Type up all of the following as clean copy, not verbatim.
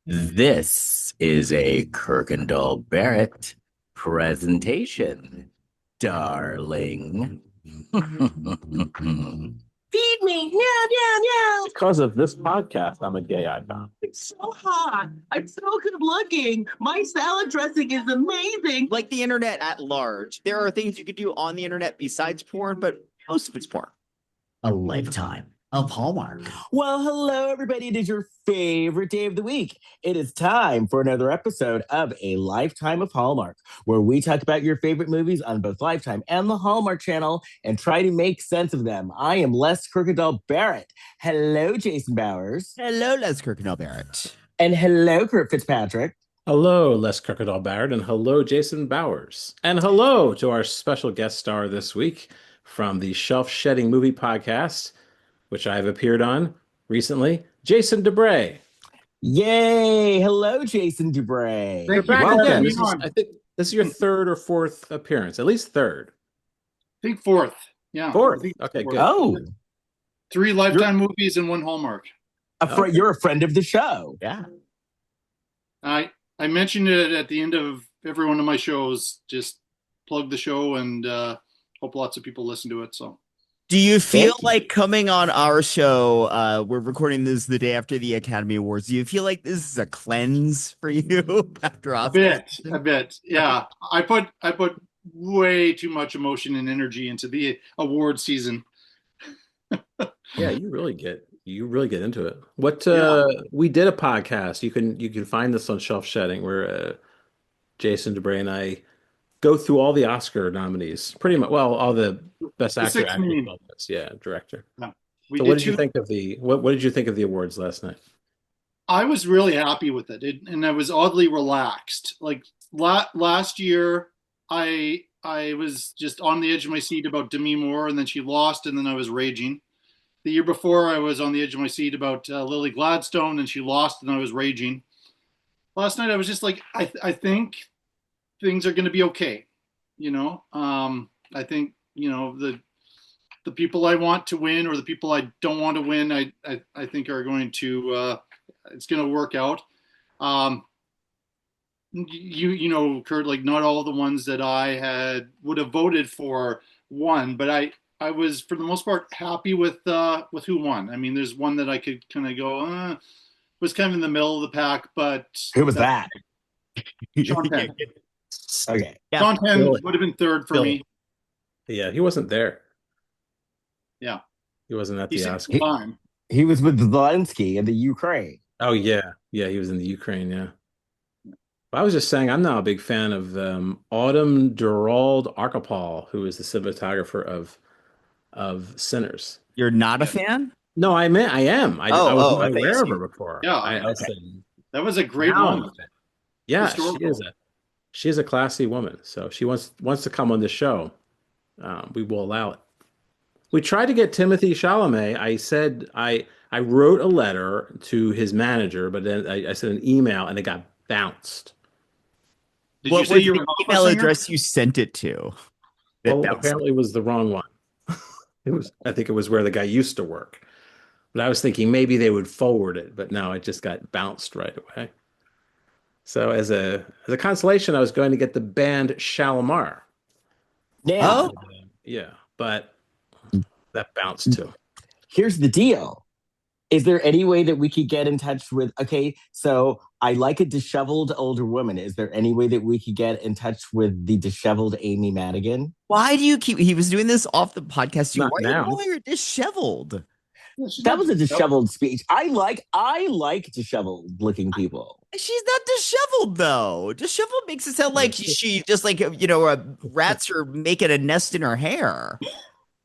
This is a Kirkendall Barrett presentation, darling. Feed me, meow, meow, meow. Because of this podcast, I'm a gay icon. It's so hot. I'm so good looking. My salad dressing is amazing. Like the internet at large, there are things you could do on the internet besides porn, but most of it's porn. A lifetime of Hallmark. Well, hello, everybody. It is your favorite day of the week. It is time for another episode of A Lifetime of Hallmark, where we talk about your favorite movies on both Lifetime and the Hallmark Channel and try to make sense of them. I am Les Kirkendall Barrett. Hello, Jason Bowers. Hello, Les Kirkendall Barrett. And hello, Kurt Fitzpatrick. Hello, Les Kirkendall Barrett, and hello, Jason Bowers. And hello to our special guest star this week from the Shelf Shedding Movie Podcast, which I've appeared on recently, Jason Dubray. Yay! Hello, Jason Dubray. You're back again. I think this is your third or fourth appearance, at least third. think fourth. Yeah. Fourth. Okay, good. Oh, 3 Lifetime movies and 1 Hallmark. you're a friend of the show. Yeah. I mentioned it at the end of every one of my shows. Just plug the show and hope lots of people listen to it. So, Do you feel like coming on our show? We're recording this the day after the Academy Awards. Do you feel like this is a cleanse for you after a Oscars? bit. Yeah. I put way too much emotion and energy into the award season. Yeah, you really get into it. We did a podcast. You can find this on Shelf Shedding where Jason Dubray and I go through all the Oscar nominees, pretty much. Well, all the best actor, director. Yeah. So what did you think of what did you think of the awards last night? I was really happy with it, and I was oddly relaxed. Like last year, I was just on the edge of my seat about Demi Moore, and then she lost, and then I was raging. The year before, I was on the edge of my seat about Lily Gladstone, and she lost, and I was raging. Last night, I was just like, I think things are going to be okay. I think the people I want to win or the people I don't want to win, I think are going to it's going to work out. Kurt, like not all the ones that I would have voted for won, but I was for the most part happy with who won. I mean, there's one that I could kind of go was kind of in the middle of the pack, but Who was that? Sean Penn. Okay. Yeah. Sean Penn would have been third for me. Yeah, he wasn't there. Yeah, He wasn't at he the seemed Oscar. fine. He was with Zelensky in the Ukraine. Oh yeah, he was in the Ukraine. Yeah. I was just saying, I'm now a big fan of Autumn Durald Archipel, who is the cinematographer of Sinners. You're not a fan? No, I am. I was not aware of her before. Yeah, said, that was a great now one. I'm a fan. Yeah, Historical. she is a classy woman. So she wants to come on the show. We will allow it. We tried to get Timothy Chalamet. I said I wrote a letter to his manager, but then I sent an email and it got bounced. Did What you say was you the were an opera email singer? address you sent it to? Well, apparently it was the wrong one. I think it was where the guy used to work. But I was thinking maybe they would forward it, but no, it just got bounced right away. So as a consolation, I was going to get the band Shalamar. Yeah. Oh. Yeah, but that bounced too. Here's the deal. Is there any way that we could get in touch with, so I like a disheveled older woman. Is there any way that we could get in touch with the disheveled Amy Madigan? Why do you he was doing this off the podcast? Not Why are now. you calling her disheveled? That was a disheveled speech. I like disheveled looking people. She's not disheveled though. Disheveled makes it sound like she just like rats are making a nest in her hair.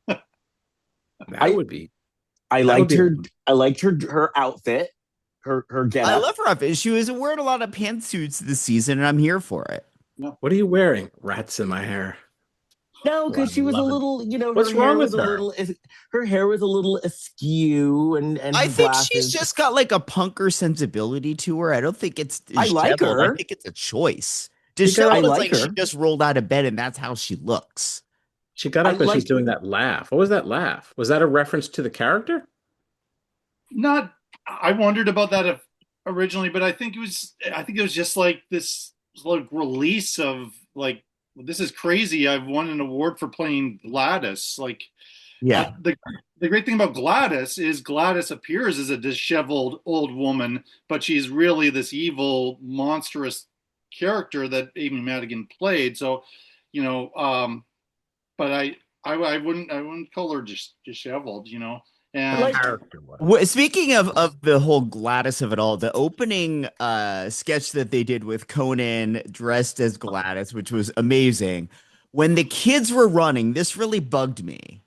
That would be. I liked her outfit, her get I love her outfit. She was wearing a lot of pantsuits this season, and I'm here for it. What are you wearing? Rats in my hair. No, because she was a little, What's wrong with her? Her hair was a little askew, and I think glasses. she's just got like a punker sensibility to her. I don't think it's. I like disheveled. her. I think it's a choice. I Disheveled is like like her. she just rolled out of bed, and that's how she looks. She got up and she's doing that laugh. What was that laugh? Was that a reference to the character? Not I wondered about that originally, but I think it was just like this like release of like this is crazy. I've won an award for playing Gladys. Like Yeah. the great thing about Gladys is Gladys appears as a disheveled old woman, but she's really this evil, monstrous character that Amy Madigan played. So, you know, but I wouldn't call her just disheveled, you know. And Speaking of the whole Gladys of it all, the opening sketch that they did with Conan dressed as Gladys, which was amazing. When the kids were running, this really bugged me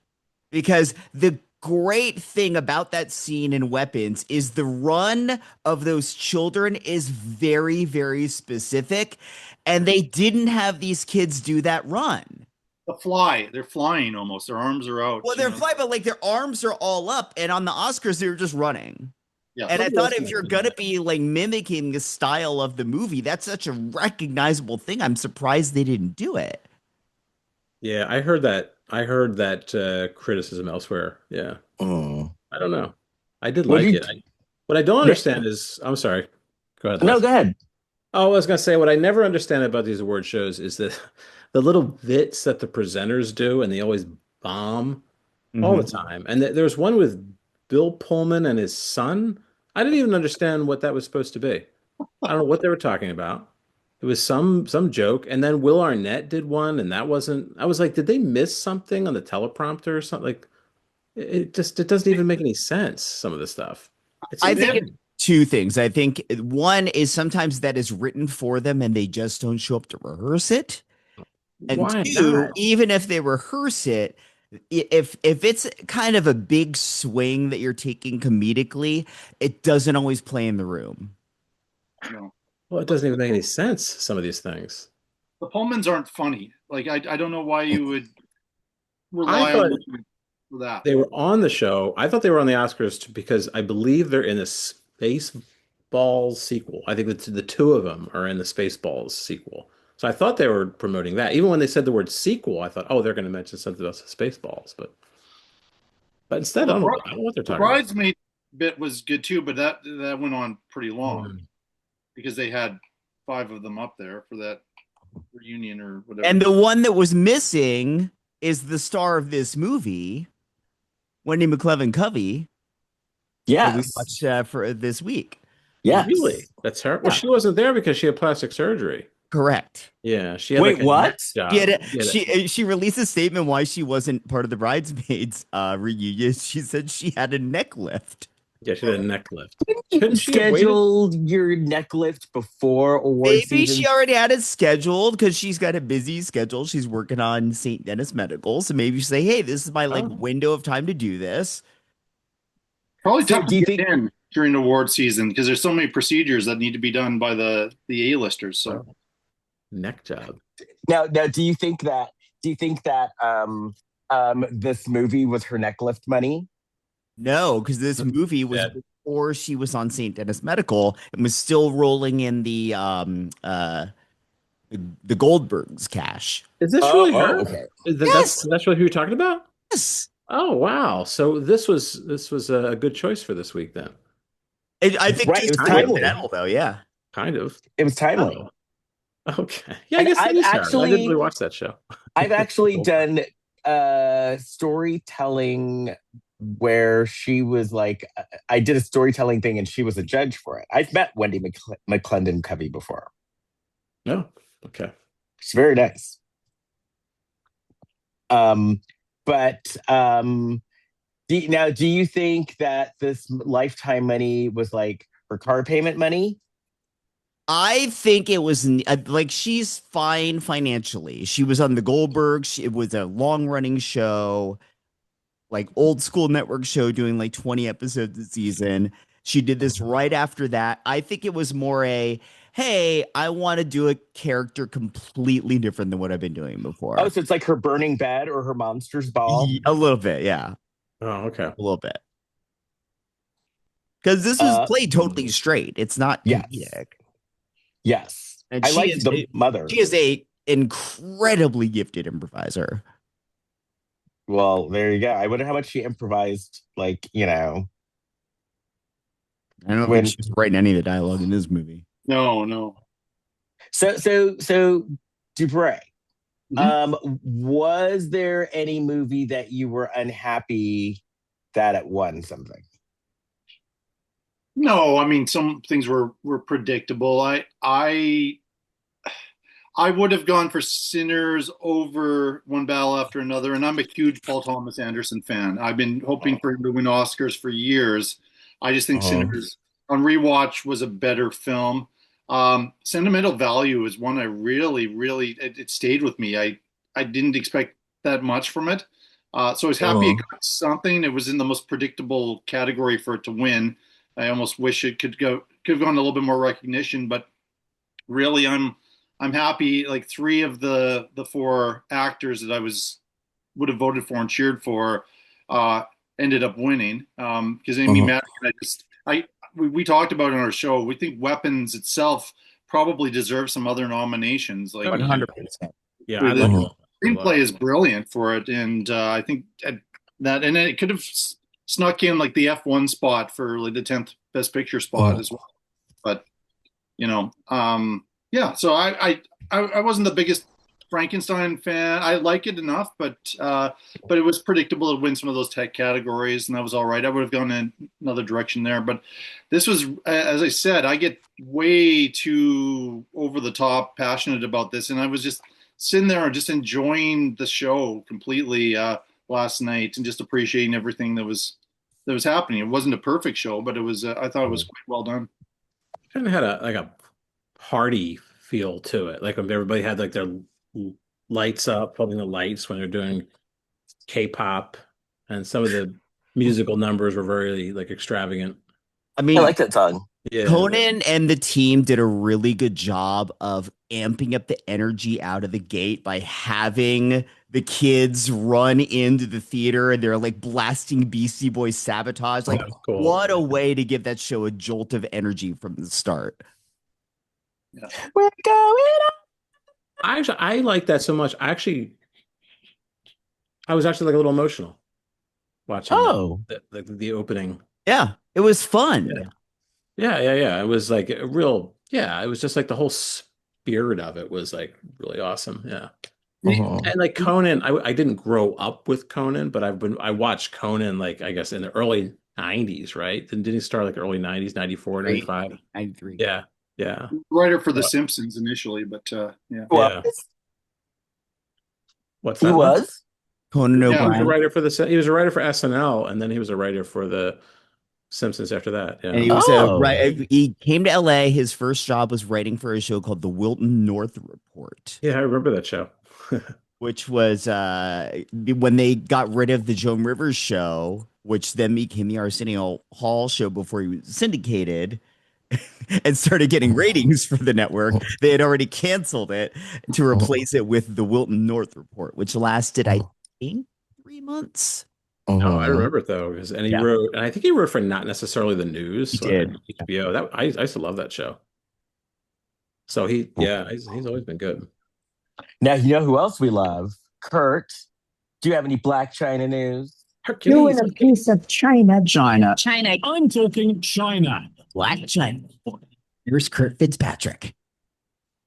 because the great thing about that scene in Weapons is the run of those children is very, very specific, and they didn't have these kids do that run. they're flying almost. Their arms are out. Well, they're flying, but like their arms are all up, and on the Oscars, they were just running. Yes. And I thought if you're gonna be like mimicking the style of the movie, that's such a recognizable thing. I'm surprised they didn't do it. Yeah, I heard that. I heard that criticism elsewhere. Yeah. I don't know. I did What like did it. What I don't understand is, I'm sorry. Go ahead, No, Les. go ahead. Oh, I was gonna say what I never understand about these award shows is that the little bits that the presenters do, and they always bomb all the time. And there was one with Bill Pullman and his son. I didn't even understand what that was supposed to be. I don't know what they were talking about. It was some joke, and then Will Arnett did one, and that wasn't. I was like, did they miss something on the teleprompter or something? Like, it doesn't even make any sense. Some of the stuff. It's I think insane. it's two things. I think one is sometimes that is written for them and they just don't show up to rehearse it. And Why two, not? even if they rehearse it, if it's kind of a big swing that you're taking comedically, it doesn't always play in the room. No. Well, it doesn't even make any sense. Some of these things. The Pullmans aren't funny. Like I don't know why you would I rely on thought them for that. they were on the show. I thought they were on the Oscars because I believe they're in a Spaceballs sequel. I think the two of them are in the Spaceballs sequel. So I thought they were promoting that. Even when they said the word sequel, I thought, oh, they're going to mention something else, Spaceballs. But instead, Well, I don't know what they're the talking about. bridesmaid bit was good too, but that went on pretty long Mm. because they had five of them up there for that reunion or whatever. And the one that was missing is the star of this movie, Wendy McLendon Covey, that we Yes. watched for this week. Yes. Really? That's her? Well, she wasn't there because she had plastic surgery. Correct. Yeah, she had Wait, like a what? neck job. She released a statement why she wasn't part of the bridesmaids reunion. She said she had a neck lift. Yeah, she had a neck lift. You Couldn't she have waited? scheduled your neck lift before award Maybe season. she already had it scheduled because she's got a busy schedule. She's working on St. Dennis Medical. So maybe she say, hey, this is my window of time to do this. Probably So tough do to you get think- in during award season because there's so many procedures that need to be done by the A-listers. So Neck job. Now, do you think that this movie was her neck lift money? No, because this movie was before she was on St. Dennis Medical and was still rolling in the Goldbergs cash. Is this really her? Okay. That's really who you're talking about? Yes. Oh wow! So this was a good choice for this week then. I think Right, just it was coincidental, timely. though. Yeah. Kind of. It was timely. Oh, okay. Yeah, I And guess that I've is her. I actually- didn't really watch that show. I've actually done storytelling where she was like, I did a storytelling thing and she was a judge for it. I've met Wendy McLendon Covey before. No. Okay. She's very nice. Do you think that this Lifetime money was like her car payment money? I think it was like she's fine financially. She was on the Goldbergs. It was a long running show, like old school network show doing like 20 episodes a season. She did this right after that. I think it was more hey, I want to do a character completely different than what I've been doing before. Oh, so it's like her burning bed or her monster's ball? A little bit, yeah. Oh, okay. A little bit. Because this was played totally straight. It's not comedic. Yes. And I like the mother. She is a incredibly gifted improviser. Well, there you go. I wonder how much she improvised, like, I don't think she was writing any of the dialogue in this movie. No. So Dubray, Mhm. was there any movie that you were unhappy that it won something? No, I mean some things were predictable. I would have gone for Sinners over One Battle After Another, and I'm a huge Paul Thomas Anderson fan. I've been hoping for him to win Oscars for years. I just think Oh. Sinners on rewatch was a better film. Sentimental Value is one I really it stayed with me. I didn't expect that much from it, so I was happy it got something. It was in the most predictable category for it to win. I almost wish it could have gone a little bit more recognition, but really I'm happy. Like three of the four actors that I would have voted for and cheered for uh, ended up winning. Because Amy Madigan, we talked about it on our show. We think Weapons itself probably deserves some other nominations. Like 100%. Yeah, I the love it. screenplay is brilliant for it, and I think that and it could have snuck in like the F1 spot for like the 10th Best Picture spot as well. But yeah. So I wasn't the biggest Frankenstein fan. I like it enough, but it was predictable to win some of those tech categories, and that was all right. I would have gone in another direction there, but this was, as I said, I get way too over the top passionate about this, and I was just sitting there and just enjoying the show completely last night and just appreciating everything that was happening. It wasn't a perfect show, but it was. I thought it was quite well done. Kind of had a party feel to it. Like when everybody had like their lights up, holding the lights when they're doing K-pop, and some of the musical numbers were very like extravagant. I I mean, like that song. Yeah. Conan and the team did a really good job of amping up the energy out of the gate by having the kids run into the theater and they're like blasting Beastie Boys Sabotage. Like, Cool. what a way to give that show a jolt of energy from the start. Yeah. We're going up. I like that so much. I was actually like a little emotional watching Oh, the opening. Yeah, it was fun. Yeah. It was like a real, yeah, it was just like the whole spirit of it was like really awesome. Yeah. And like Conan, I didn't grow up with Conan, but I watched Conan like I guess in the early 90s, right? Didn't he start like early 90s, 94, 95? 93. Yeah. Writer for The Simpsons initially, but yeah. Yeah. What's He that, Lynn? was. Conan Yeah, He was a O'Brien. writer for he was a writer for SNL, and then he was a writer for the Simpsons after that. And Yeah. he was Oh. he came to LA. His first job was writing for a show called The Wilton North Report, Yeah, I remember that show. which was when they got rid of the Joan Rivers show, which then became the Arsenio Hall show before he was syndicated and started getting ratings for the network. They had already canceled it to replace it with The Wilton North Report, which lasted, I think, 3 months. No, I remember it though, because and he Yeah. wrote, and I think he wrote for Not Necessarily the News, He so did. HBO. That I used to love that show. So he's always been good. Now you know who else we love? Kurt. Do you have any Blac Chyna news? Hercules. Doing a piece of China. I'm talking China. Blac Chyna. Here's Kurt Fitzpatrick.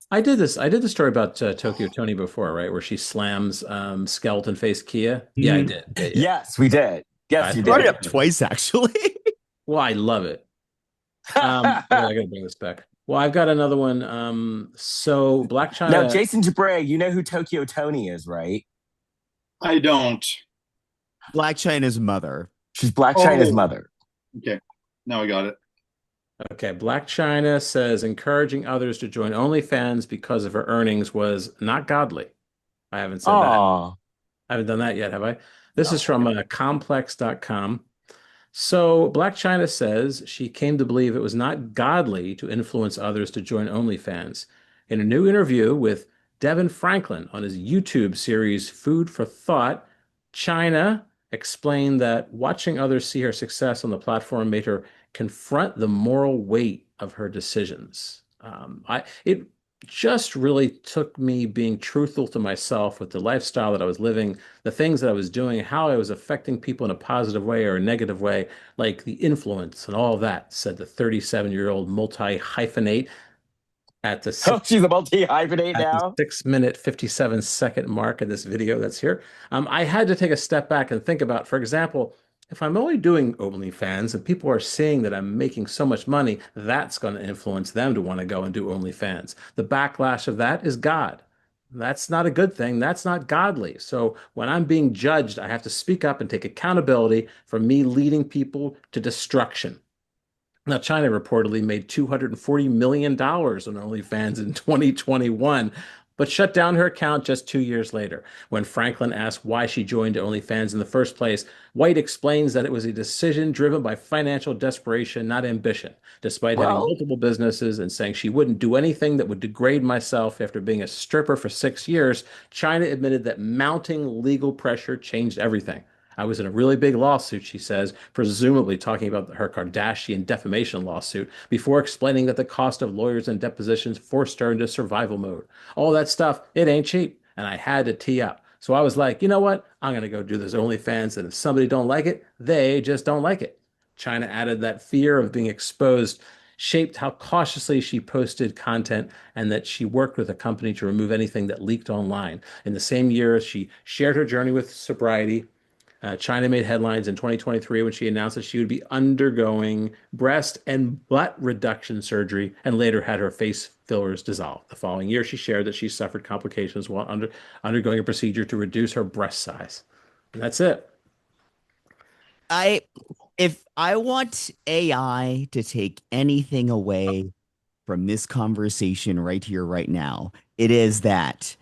I did the story about Tokyo Tony before, right? Where she slams skeleton face Kia. Yeah, I did. Yeah. Yes, we did. Yes, I you Brought did. it up twice, actually. Well, I love it. I gotta bring this back. Well, I've got another one. So Blac Chyna. Now, Jason Dubray, you know who Tokyo Tony is, right? I don't. Blac Chyna's mother. She's Blac Chyna's Oh. mother. Okay, now I got it. Okay, Blac Chyna says encouraging others to join OnlyFans because of her earnings was not godly. I haven't said that. Aw. I haven't done that yet, have I? This is from complex.com. So Blac Chyna says she came to believe it was not godly to influence others to join OnlyFans. In a new interview with Devin Franklin on his YouTube series Food for Thought, Chyna explained that watching others see her success on the platform made her confront the moral weight of her decisions. just really took me being truthful to myself with the lifestyle that I was living, the things that I was doing, how I was affecting people in a positive way or a negative way, like the influence and all of that, said the 37-year-old multi-hyphenate at the Oh, she's a multi-hyphenate at the now. 6 minute 57-second mark in this video that's here. I had to take a step back and think about, for example, if I'm only doing OnlyFans and people are seeing that I'm making so much money, that's going to influence them to want to go and do OnlyFans. The backlash of that is God. That's not a good thing. That's not godly. So when I'm being judged, I have to speak up and take accountability for me leading people to destruction. Now, China reportedly made $240 million on OnlyFans in 2021, but shut down her account just 2 years later. When Franklin asked why she joined OnlyFans in the first place, White explains that it was a decision driven by financial desperation, not ambition. Despite having Well, multiple businesses and saying she wouldn't do anything that would degrade myself after being a stripper for 6 years, China admitted that mounting legal pressure changed everything. I was in a really big lawsuit, she says, presumably talking about her Kardashian defamation lawsuit, before explaining that the cost of lawyers and depositions forced her into survival mode. All that stuff, it ain't cheap. And I had to tee up. So I was like, you know what? I'm going to go do this OnlyFans. And if somebody don't like it, they just don't like it. China added that fear of being exposed shaped how cautiously she posted content and that she worked with a company to remove anything that leaked online. In the same year, she shared her journey with sobriety. China made headlines in 2023 when she announced that she would be undergoing breast and butt reduction surgery and later had her face fillers dissolved. The following year, she shared that she suffered complications while undergoing a procedure to reduce her breast size. And that's it. If I want AI to take anything away from this conversation right here, right now, it is that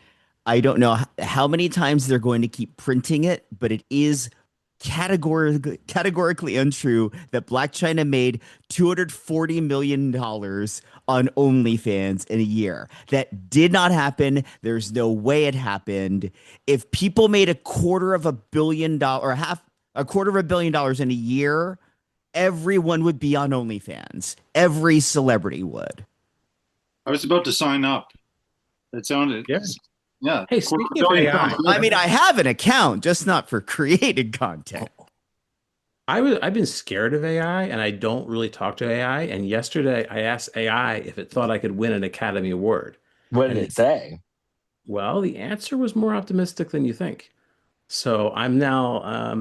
I don't know how many times they're going to keep printing it, but it is categorically untrue that Blac Chyna made $240 million on OnlyFans in a year. That did not happen. There's no way it happened. If people made $250 million or $250 million in a year, everyone would be on OnlyFans. Every celebrity would. I was about to sign up. It sounded, yeah. Hey, speaking of AI, I mean, I have an account, just not for creating content. I've been scared of AI and I don't really talk to AI. And yesterday I asked AI if it thought I could win an Academy Award. what did And it say? well, the answer was more optimistic than you think. So I'm now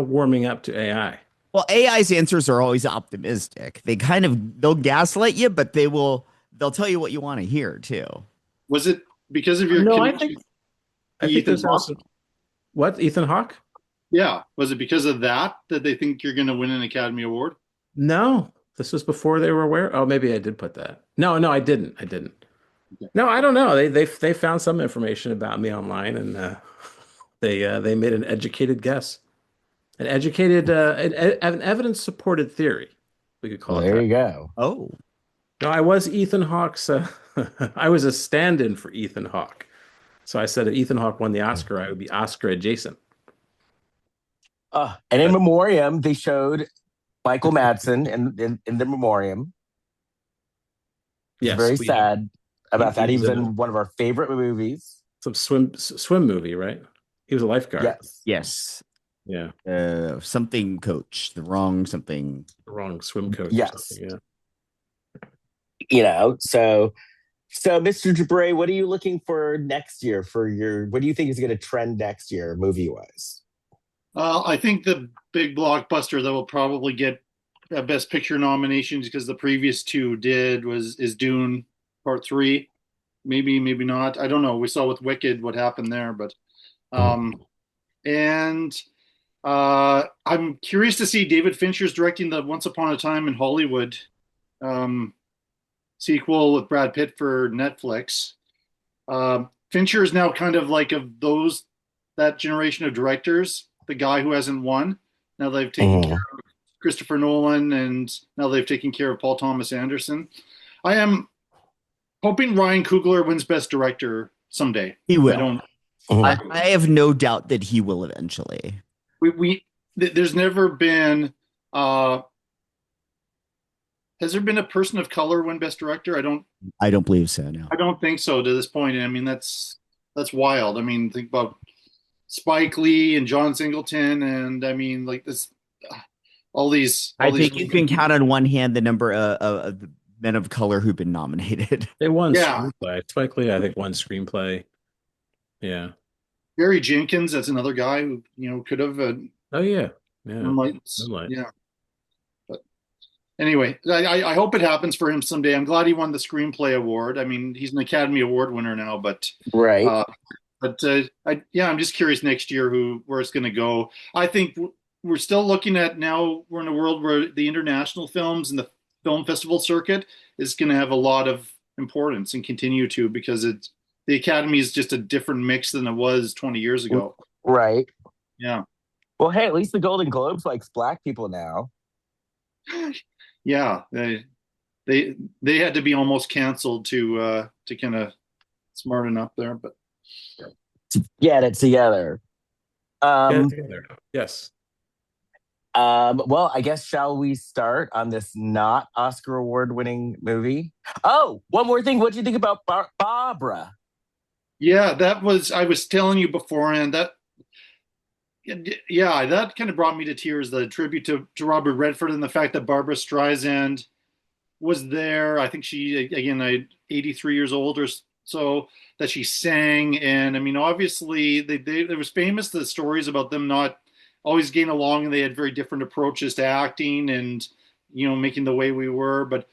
warming up to AI. Well, AI's answers are always optimistic. They'll gaslight you, but they'll tell you what you want to hear too. Was it because of your No, connection I to think Ethan there's Hawke? also what, Ethan Hawke? Yeah. Was it because of that they think you're going to win an Academy Award? No, this was before they were aware. Oh, maybe I did put that. No, I didn't. Okay. No, I don't know. They found some information about me online and they made an educated guess. An evidence supported theory. We could call Well, it there that. you go. Oh, No, I was Ethan Hawke's. I was a stand-in for Ethan Hawke. So I said if Ethan Hawke won the Oscar, I would be Oscar adjacent. And in memoriam, they showed Michael Madsen in the memoriam. It's Yes, very we have. sad about that. He was in in one of our favorite movies. some swim movie, right? He was a lifeguard. Yes. yes. Yeah, Something coach, the wrong something. the wrong swim coach or Yes. something. Yeah. So Mr. Dubray, what are you looking for next year what do you think is going to trend next year, movie-wise? I think the big blockbuster that will probably get Best Picture nominations because the previous two is Dune Part 3. Maybe not. I don't know. We saw with Wicked what happened there, but and I'm curious to see David Fincher's directing the Once Upon a Time in Hollywood sequel with Brad Pitt for Netflix. Fincher is now kind of like of that generation of directors, the guy who hasn't won. Now they've taken care of Christopher Nolan, and now they've taken care of Paul Thomas Anderson. I am hoping Ryan Coogler wins Best Director someday. He will. I have no doubt that he will eventually. There's never been Has there been a person of color win Best Director? I don't believe so. No. I don't think so to this point. I mean, that's wild. I mean, think about Spike Lee and John Singleton, and I mean, like this, all these. I think you can count on one hand the number of men of color who've been nominated. They won Yeah. screenplay. Spike Lee, I think, won screenplay. Yeah. Barry Jenkins, that's another guy who could have. Oh yeah. Yeah. Moonlight. Moonlight. Yeah. But anyway, I hope it happens for him someday. I'm glad he won the screenplay award. I mean, he's an Academy Award winner now, but Right. I'm just curious next year where it's going to go. I think we're still looking at now. We're in a world where the international films and the film festival circuit is going to have a lot of importance and continue to, because the Academy is just a different mix than it was 20 years ago. Right. Yeah. Well, hey, at least the Golden Globes likes black people now. Yeah, they had to be almost canceled to kind of smarten up there, but Get it together. Get it together. Yes. Well, I guess shall we start on this not Oscar award winning movie? Oh, one more thing. What do you think about Barbara? yeah, I was telling you beforehand that that kind of brought me to tears. The tribute to Robert Redford and the fact that Barbara Streisand was there. I think she, again, 83 years old or so, that she sang. And I mean, obviously, it was famous, the stories about them not always getting along, and they had very different approaches to acting and, making The Way We Were. But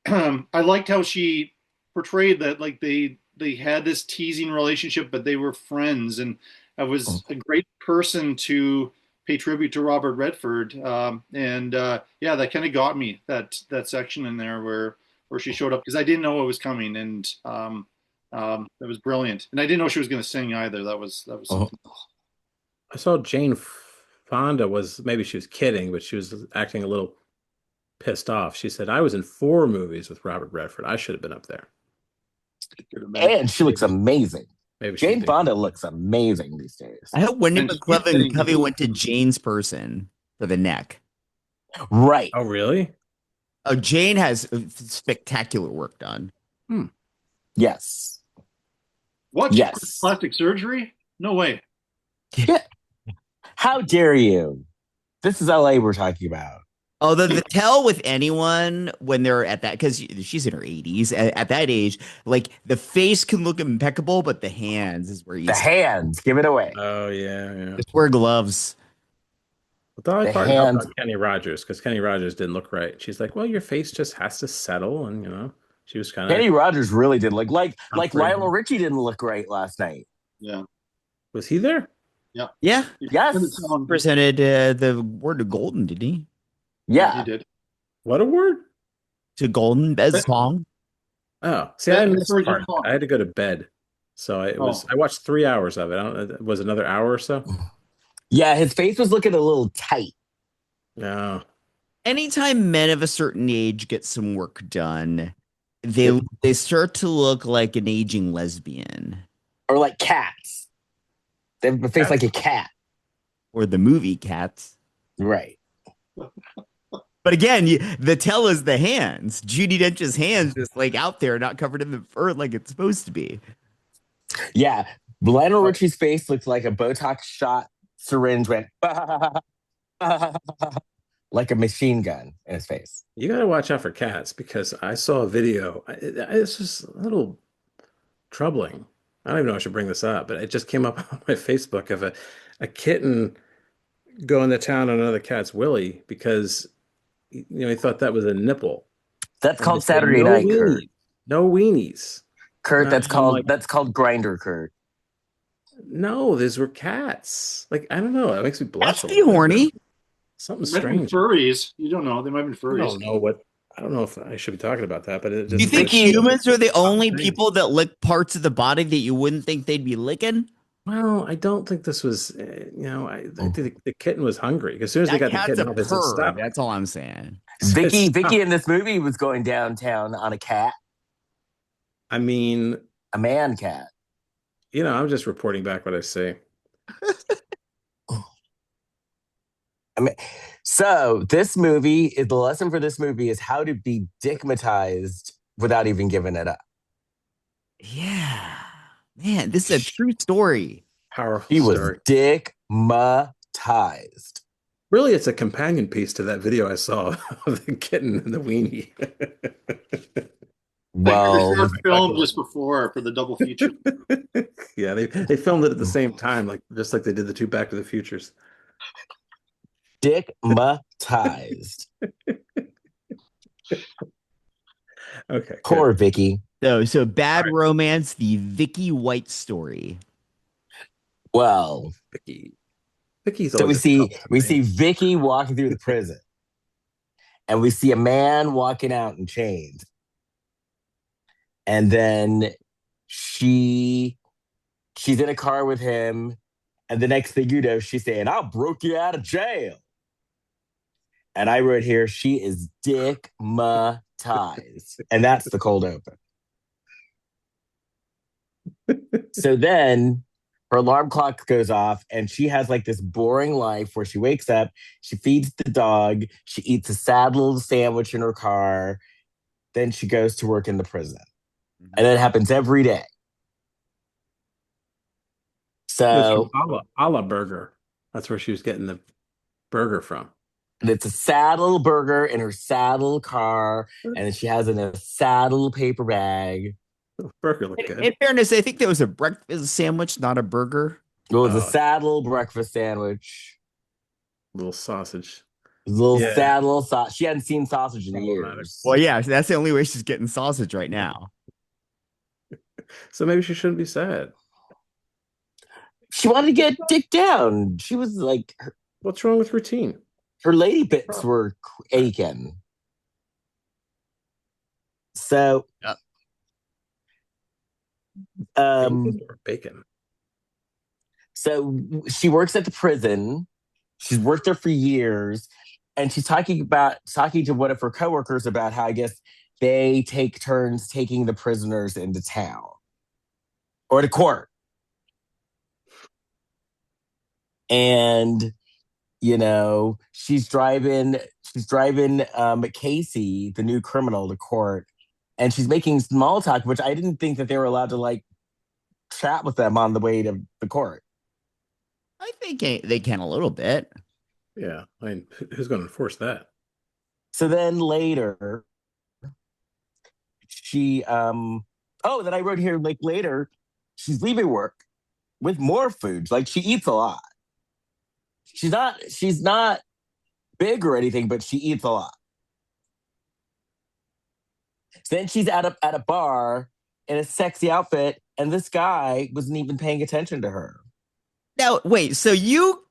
I liked how she portrayed that, like they had this teasing relationship, but they were friends. And I was a great person to pay tribute to Robert Redford. That kind of got me, that section in there where she showed up, because I didn't know it was coming. And that was brilliant. And I didn't know she was going to sing either. That was something. I saw Jane Fonda maybe she was kidding, but she was acting a little pissed off. She said, I was in 4 movies with Robert Redford. I should have been up there. And she looks amazing. Maybe Jane Fonda looks amazing these days. I hope Wendy McLendon Covey went to Jane's person for the neck. Right. Oh, really? Oh, Jane has spectacular work done. Yes. What? Yes. Plastic surgery? No way. Yeah. How dare you? This is LA we're talking about. Oh, the tell with anyone when they're at that, because she's in her 80s, at that age, like the face can look impeccable, but the hands is where you The hands, give it away. Oh, yeah. just wear gloves. Well, the part about Kenny Rogers, because Kenny Rogers didn't look right. She's like, well, your face just has to settle. And, she was kind of. Kenny Rogers really did look like Lionel Richie didn't look great last night. Yeah. Was he there? Yeah. Yeah. Yes. Presented the award to Golden, did he? Yeah. He did. What award? To Golden, Best Song. Oh, see, I missed the part. I had to go to bed. So I watched 3 hours of it. I don't know, it was another hour or so. Yeah, his face was looking a little tight. No. Anytime men of a certain age get some work done, they start to look like an aging lesbian. Or like cats. They have a face like a cat. Or the movie Cats. Right. But again, the tell is the hands. Judi Dench's hands just like out there, not covered in the fur like it's supposed to be. Yeah. Lionel Richie's face looks like a Botox shot syringe went like a machine gun in his face. You got to watch out for cats, because I saw a video. It's just a little troubling. I don't even know if I should bring this up, but it just came up on my Facebook of a kitten going to town on another cat's willy because he thought that was a nipple. That's called Saturday Night, Kurt. No weenies. Kurt, that's called Grinder, Kurt. No, these were cats. Like, I don't know. It makes me blush. That's horny. Something strange. Furries. You don't know. They might be furries. I don't know if I should be talking about that, but it just. Do you think humans are the only people that lick parts of the body that you wouldn't think they'd be licking? Well, I don't think this was, I think the kitten was hungry. As soon as they got the kitten off, it stopped. That's all I'm saying. Vicky in this movie was going downtown on a cat. I mean, a man cat. I'm just reporting back what I see. So this movie, the lesson for this movie is how to be dickmatized without even giving it up. Yeah. Man, this is a true story. Powerful He was story. dickmatized. Really, it's a companion piece to that video I saw of the kitten and the weenie. Well, filmed just before for the double feature. Yeah, they filmed it at the same time, just like they did the two Back to the Futures. Dickmatized. Okay. Poor Vicky. So Bad Romance, the Vicky White Story. Well, Vicky's so we see Vicky walking through the prison, and we see a man walking out in chains, and then she's in a car with him, and the next thing you know, she's saying, "I broke you out of jail," and I wrote here, she is dickmatized, and that's the cold open. So then her alarm clock goes off and she has like this boring life where she wakes up, she feeds the dog, she eats a sad little sandwich in her car, then she goes to work in the prison. And it happens every day. So a la burger. That's where she was getting the burger from. And it's a sad little burger in her sad little car, and then she has it in a sad little paper bag. Burger looked good. In fairness, I think that was a breakfast sandwich, not a burger. It was a sad little breakfast sandwich. Little sausage. Sad little sausage. She hadn't seen sausage in years. Well, yeah, that's the only way she's getting sausage right now. So maybe she shouldn't be sad. She wanted to get dick down. She was like... What's wrong with routine? Her lady bits were aching. So... bacon. So she works at the prison. She's worked there for years, and she's talking to one of her coworkers about how I guess they take turns taking the prisoners into town or to court. And she's driving Casey, the new criminal, to court, and she's making small talk, which I didn't think that they were allowed to chat with them on the way to the court. I think they can a little bit. Yeah, I mean, who's going to enforce that? So then later, she then I wrote here later, she's leaving work with more food. She eats a lot. She's not big or anything, but she eats a lot. Then she's at a bar in a sexy outfit, and this guy wasn't even paying attention to her. Now, wait, so you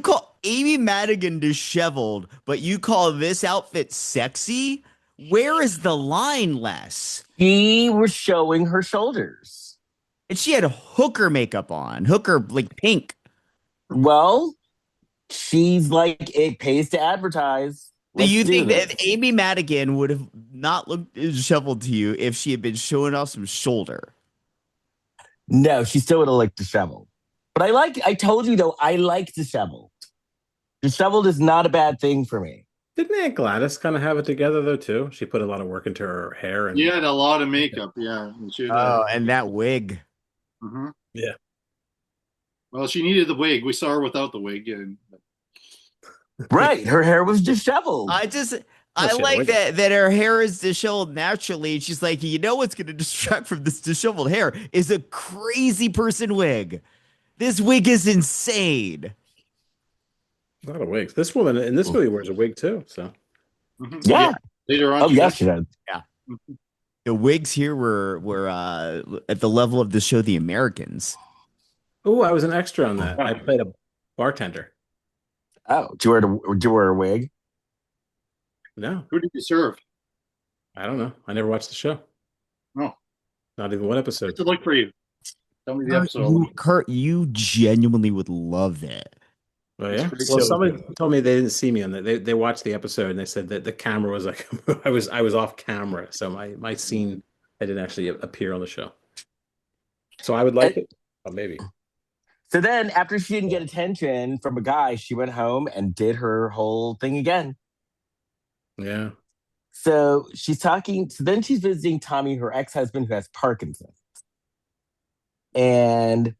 call Amy Madigan disheveled, but you call this outfit sexy? Where is the line, Les? He was showing her shoulders. And she had hooker makeup on, pink. Well, she's it pays to advertise. Do you think that Amy Madigan would have not looked disheveled to you if she had been showing off some shoulder? No, she still would have looked disheveled. But I told you though, I like disheveled. Disheveled is not a bad thing for me. Didn't Aunt Gladys kind of have it together though too? She put a lot of work into her hair and she had a lot of makeup, yeah. And that wig. Mm-hmm. Yeah. Well, she needed the wig. We saw her without the wig. Right, her hair was disheveled. I like that her hair is disheveled naturally. She's like, what's going to distract from this disheveled hair is a crazy person wig. This wig is insane. A lot of wigs. This woman in this movie wears a wig too. So yeah. Later on. Oh yes, she does. Yeah. The wigs here were at the level of the show The Americans. Oh, I was an extra on that. I played a bartender. Oh, do you wear a wig? No. Who did you serve? I don't know. I never watched the show. No. Not even one episode. What's it like for you? Tell me the episode. Kurt, you genuinely would love it. Oh yeah. Well, somebody told me they didn't see me on that. They watched the episode and they said that the camera was I was off camera, so my scene I didn't actually appear on the show. So I would like it. Oh, maybe. So then, after she didn't get attention from a guy, she went home and did her whole thing again. Yeah. So she's talking. So then she's visiting Tommy, her ex-husband, who has Parkinson's. And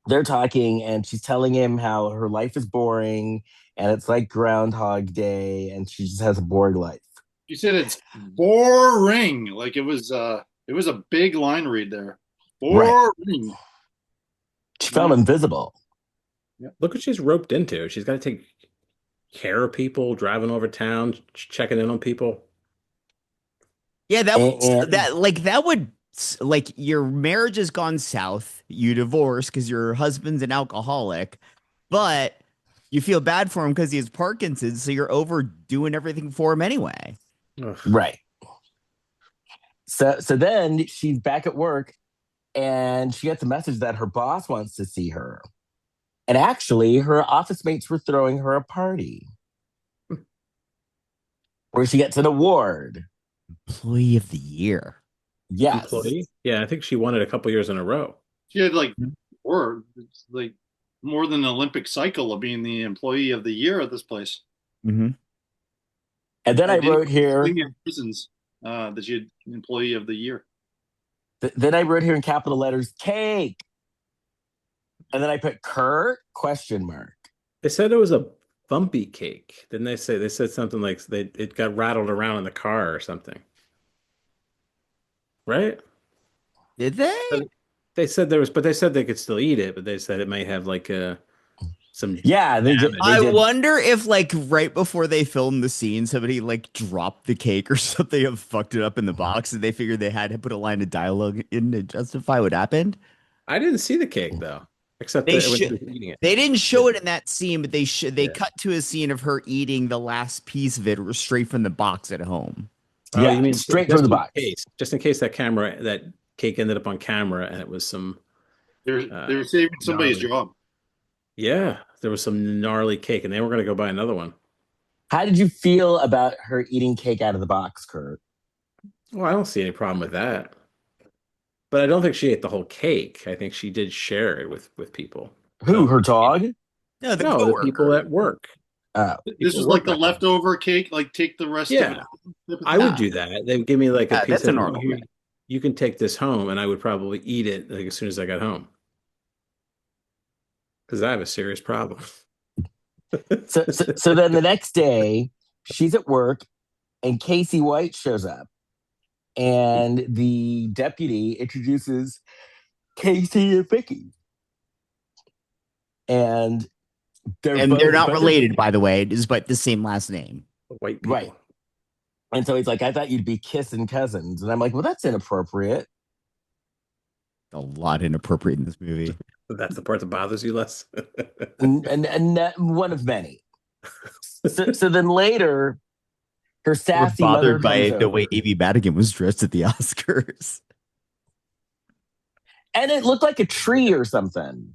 they're talking, and she's telling him how her life is boring and it's like Groundhog Day, and she just has a bored life. You said it's boring. Like it was a big line read there. Boring. Right. She felt invisible. Yeah. Look what she's roped into. She's got to take care of people, driving over town, checking in on people. Yeah, that would like your marriage has gone south. You divorce because your husband's an alcoholic, but you feel bad for him because he has Parkinson's, so you're overdoing everything for him anyway. Ugh. Right. So then she's back at work, and she gets a message that her boss wants to see her. And actually, her office mates were throwing her a party where she gets an award. Employee of the Year. Yes. Employee? Yeah, I think she won it a couple years in a row. She had like more than an Olympic cycle of being the Employee of the Year at this place. Mm-hmm. And then I wrote here reasons that she had Employee of the Year. Then I wrote here in capital letters, cake. And then I put Kurt ? They said it was a bumpy cake. Didn't they say? They said something like it got rattled around in the car or something. Right? Did they? They said but they said they could still eat it, but they said it may have like some. Yeah, they did. I wonder if like right before they filmed the scene, somebody like dropped the cake or something and fucked it up in the box, and they figured they had to put a line of dialogue in to justify what happened. I didn't see the cake though, except they eating it. They didn't show it in that scene, but they cut to a scene of her eating the last piece of it straight from the box at home. Yeah, you mean straight from the box. Just in case that cake ended up on camera and it was some. They were saving somebody's job. Yeah, there was some gnarly cake, and they were going to go buy another one. How did you feel about her eating cake out of the box, Kurt? Well, I don't see any problem with that. But I don't think she ate the whole cake. I think she did share it with people. Who, her dog? No, the people at work. This was like the leftover cake, like take the rest of it. I would do that. They would give me like a piece that's of a normal thing. You can take this home, and I would probably eat it like as soon as I got home. Because I have a serious problem. So then the next day, she's at work, and Casey White shows up. And the deputy introduces Casey and Vicky. And they're not related, by the way, despite the same last name. White people. Right. And so he's like, I thought you'd be kissing cousins. And I'm like, well, that's inappropriate. A lot inappropriate in this movie. That's the part that bothers you less. and one of many. So then later, her sassy mother bothered by comes the over. way Amy Madigan was dressed at the Oscars. And it looked like a tree or something.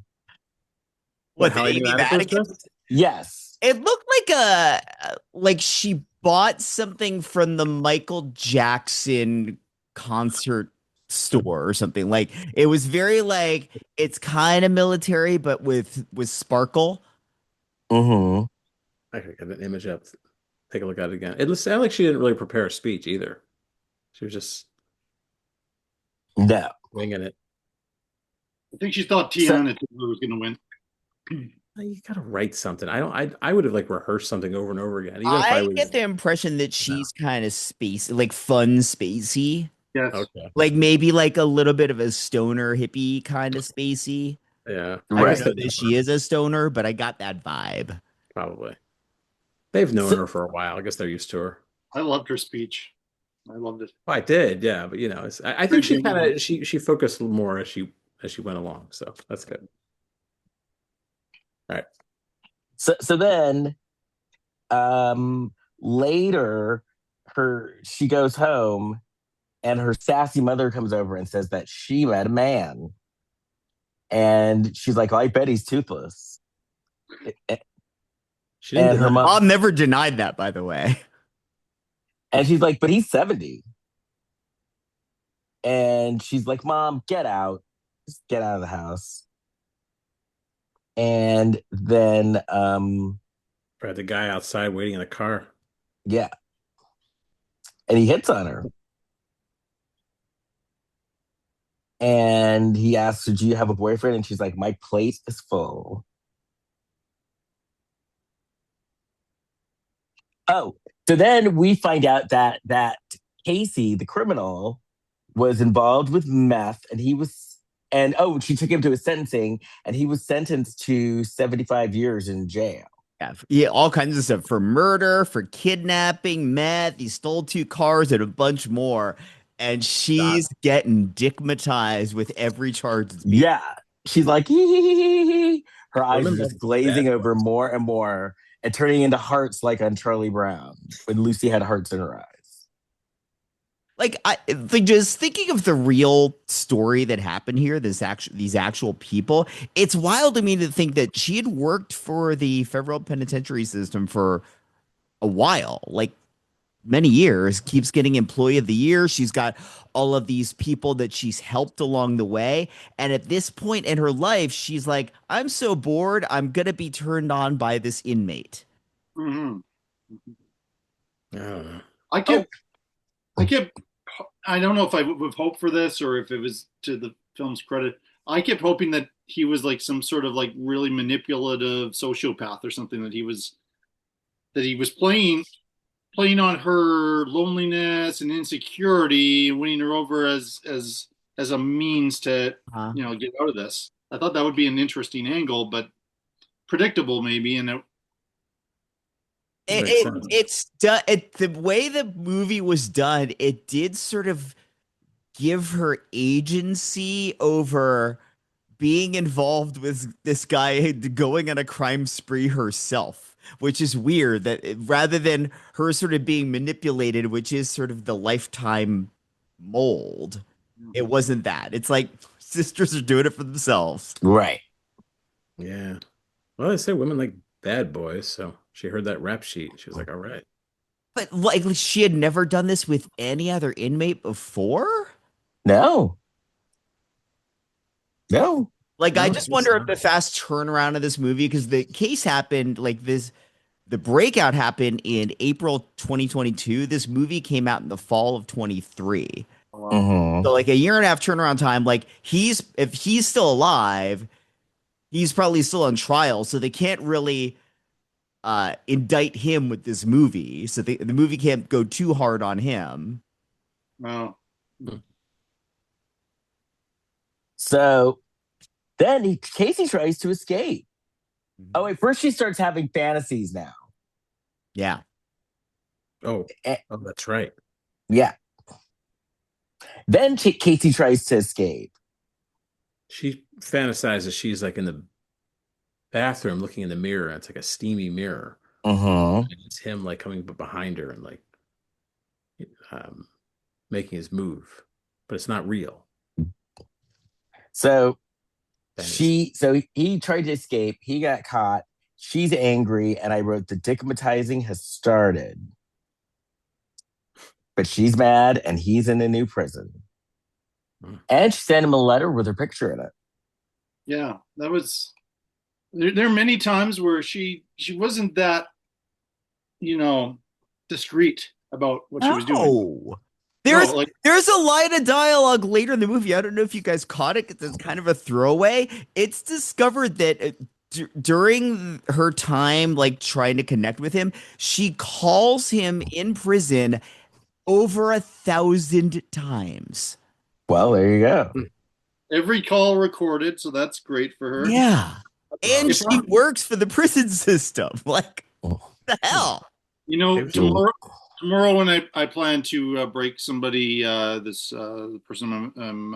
What, the Amy Madigan? Yes. It looked like she bought something from the Michael Jackson concert store or something. Like it was very like it's kind of military, but with sparkle. Mm-hmm. I could get an image up. Take a look at it again. It sounded like she didn't really prepare a speech either. She was just winging it. I think she thought Tiana was going to win. You gotta write something. I would have like rehearsed something over and over again. Even I get the impression that she's kind of like fun, spacey. Yes. Okay. Like maybe like a little bit of a stoner hippie kind of spacey. Yeah. I don't know that she is a stoner, but I got that vibe. Probably. They've known her for a while. I guess they're used to her. I loved her speech. I loved it. I did, yeah. But I think she kind of she focused more as she went along. So that's good. All right. So then later she goes home and her sassy mother comes over and says that she met a man. And she's like, well, I bet he's toothless. And her mom never denied that, by the way. And she's like, but he's 70. And she's like, Mom, get out. Just get out of the house. And then Right, the guy outside waiting in the car. yeah. And he hits on her. And he asks her, do you have a boyfriend? And she's like, my plate is full. Oh, so then we find out that Casey, the criminal, was involved with meth, and she took him to his sentencing, and he was sentenced to 75 years in jail. Yeah, all kinds of stuff for murder, for kidnapping, meth. He stole 2 cars and a bunch more. And she's getting dickmatized with every charge. Yeah. She's like, hee. Her eyes are Women just love glazing bad over boys. more and more and turning into hearts like on Charlie Brown when Lucy had hearts in her eyes. Like just thinking of the real story that happened here, these actual people, it's wild to me to think that she had worked for the federal penitentiary system for a while, like many years, keeps getting employee of the year. She's got all of these people that she's helped along the way. And at this point in her life, she's like, I'm so bored, I'm gonna be turned on by this inmate. Mm-hmm. I don't know. I don't know if I would have hoped for this or if it was to the film's credit. I kept hoping that he was like some sort of like really manipulative sociopath or something, that he was playing on her loneliness and insecurity, winning her over as a means to get out of this. I thought that would be an interesting angle, but predictable maybe, and the way the movie was done, it did sort of give her agency over being involved with this guy going on a crime spree herself, which is weird, that rather than her sort of being manipulated, which is sort of the Lifetime mold, it wasn't that. It's like sisters are doing it for themselves. Right. Yeah. Well, they say women like bad boys, so she heard that rap sheet. She was like, all right. But like, she had never done this with any other inmate before? No. Like, No, I just wonder if the fast turnaround of this movie, because the case happened like this, the breakout happened in April 2022. This movie came out in the fall of 23. Mm-hmm. So like a year and a half turnaround time. Like, if he's still alive, he's probably still on trial. So they can't really indict him with this movie. So the movie can't go too hard on him. wow. So then Casey tries to escape. Oh, wait, first she starts having fantasies now. Yeah. Oh, that's right. Yeah. Then Casey tries to escape. She fantasizes she's like in the bathroom looking in the mirror, and it's like a steamy mirror. Mm-hmm. And it's him like coming behind her and like making his move, but it's not real. So he tried to escape. He got caught. She's angry, and I wrote, the dickmatizing has started. But she's mad, and he's in a new prison. And she sent him a letter with her picture in it. Yeah, that was. There are many times where she wasn't that, discreet about what she was doing. There's a line of dialogue later in the movie. I don't know if you guys caught it, because it's kind of a throwaway. It's discovered that during her time, like trying to connect with him, she calls him in prison over 1,000 times. Well, there you go. Every call recorded, so that's great for her. Yeah. And she works for the prison system. Like, what the hell? Tomorrow when I plan to break somebody, the person I'm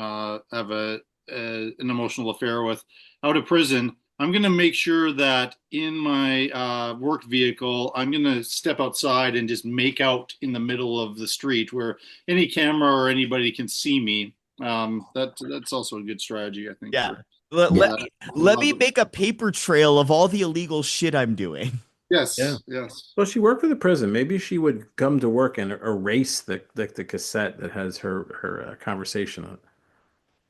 have an emotional affair with, out of prison, I'm going to make sure that in my work vehicle, I'm going to step outside and just make out in the middle of the street where any camera or anybody can see me. That's also a good strategy, I think. Yeah. Let me make a paper trail of all the illegal shit I'm doing. Yes. Yeah. Yes. Well, she worked for the prison. Maybe she would come to work and erase the cassette that has her conversation on it.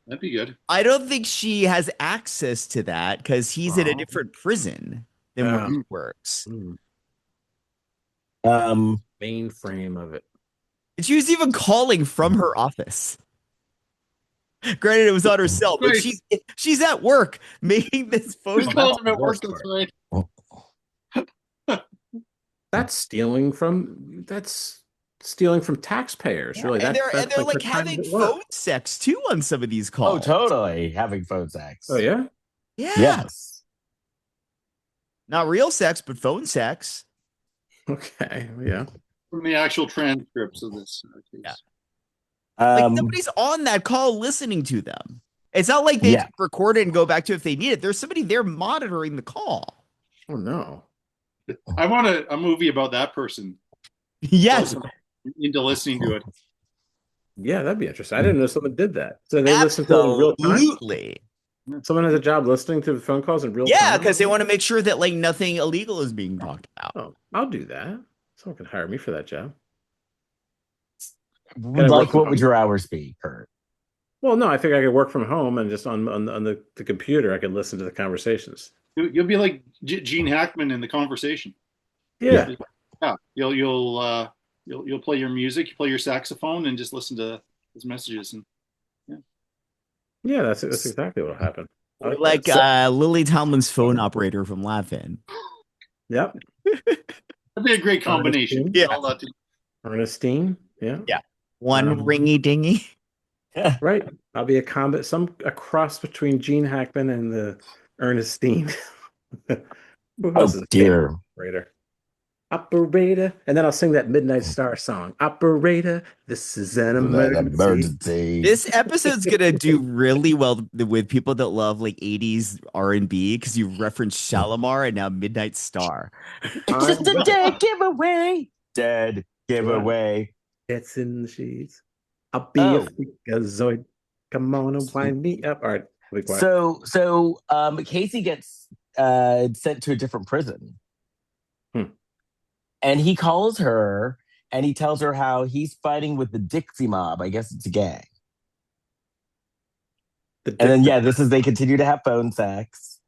That'd be good. I don't think she has access to that because he's in a different prison than where he works. Mainframe of it. And she was even calling from her office. Granted, it was on her cell, but she's at work making this phone call. At work, that's right. That's stealing from taxpayers. Really, and they're like having phone sex too on some of these calls. Oh, totally having phone sex. Oh yeah, yes. Not real sex, but phone sex. Okay, yeah. From the actual transcripts of this case. Yeah. Like somebody's on that call listening to them. It's not like they record it and go back to it if they need it. There's somebody there monitoring the call. Oh no. I want a movie about that person. Yes. Into listening to it. Yeah, that'd be interesting. I didn't know someone did that. So they listen to it in real time? Absolutely. Someone has a job listening to the phone calls in real time? Yeah, because they want to make sure that like nothing illegal is being talked about. Oh, I'll do that. Someone can hire me for that job. Like, what would your hours be, Kurt? Well, no, I think I could work from home and just on the computer, I could listen to the conversations. You'll be like Gene Hackman in the conversation. Yeah. Yeah. You'll play your music, you play your saxophone, and just listen to his messages. And yeah, that's exactly what'll happen. Like Lily Tomlin's phone operator from Laugh-In. Yep. That'd be a great combination. Yeah. Ernestine. Yeah. Yeah. One ringy dingy. Right. I'll be a cross between Gene Hackman and the Ernestine. Oh dear. Operator. And then I'll sing that Midnight Star song. Operator, this is an emergency. This episode's gonna do really well with people that love like 80s R&B because you referenced Shalamar and now Midnight Star. It's just a dead giveaway. Dead giveaway. It's in the sheets. I'll be a freakazoid. Come on and wind me up. All right. So Casey gets sent to a different prison. And he calls her and he tells her how he's fighting with the Dixie Mob. I guess it's a gang. And then, they continue to have phone sex.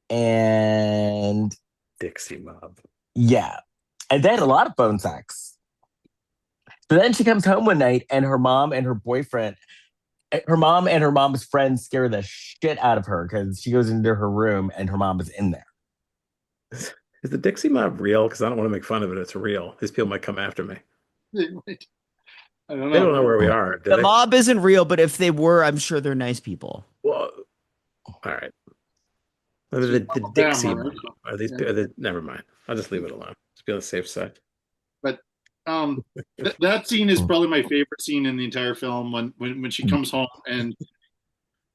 And Dixie Mob. Yeah. And they had a lot of phone sex. So then she comes home one night and her mom and her mom's friends scare the shit out of her because she goes into her room and her mom is in there. Is the Dixie Mob real? Because I don't want to make fun of it. It's real. These people might come after me. I don't know. They don't know where we are. The mob isn't real, but if they were, I'm sure they're nice people. Well, all right. The Dixie Mob. Are these? Never mind. I'll just leave it alone. Just be on the safe side. But that scene is probably my favorite scene in the entire film when she comes home and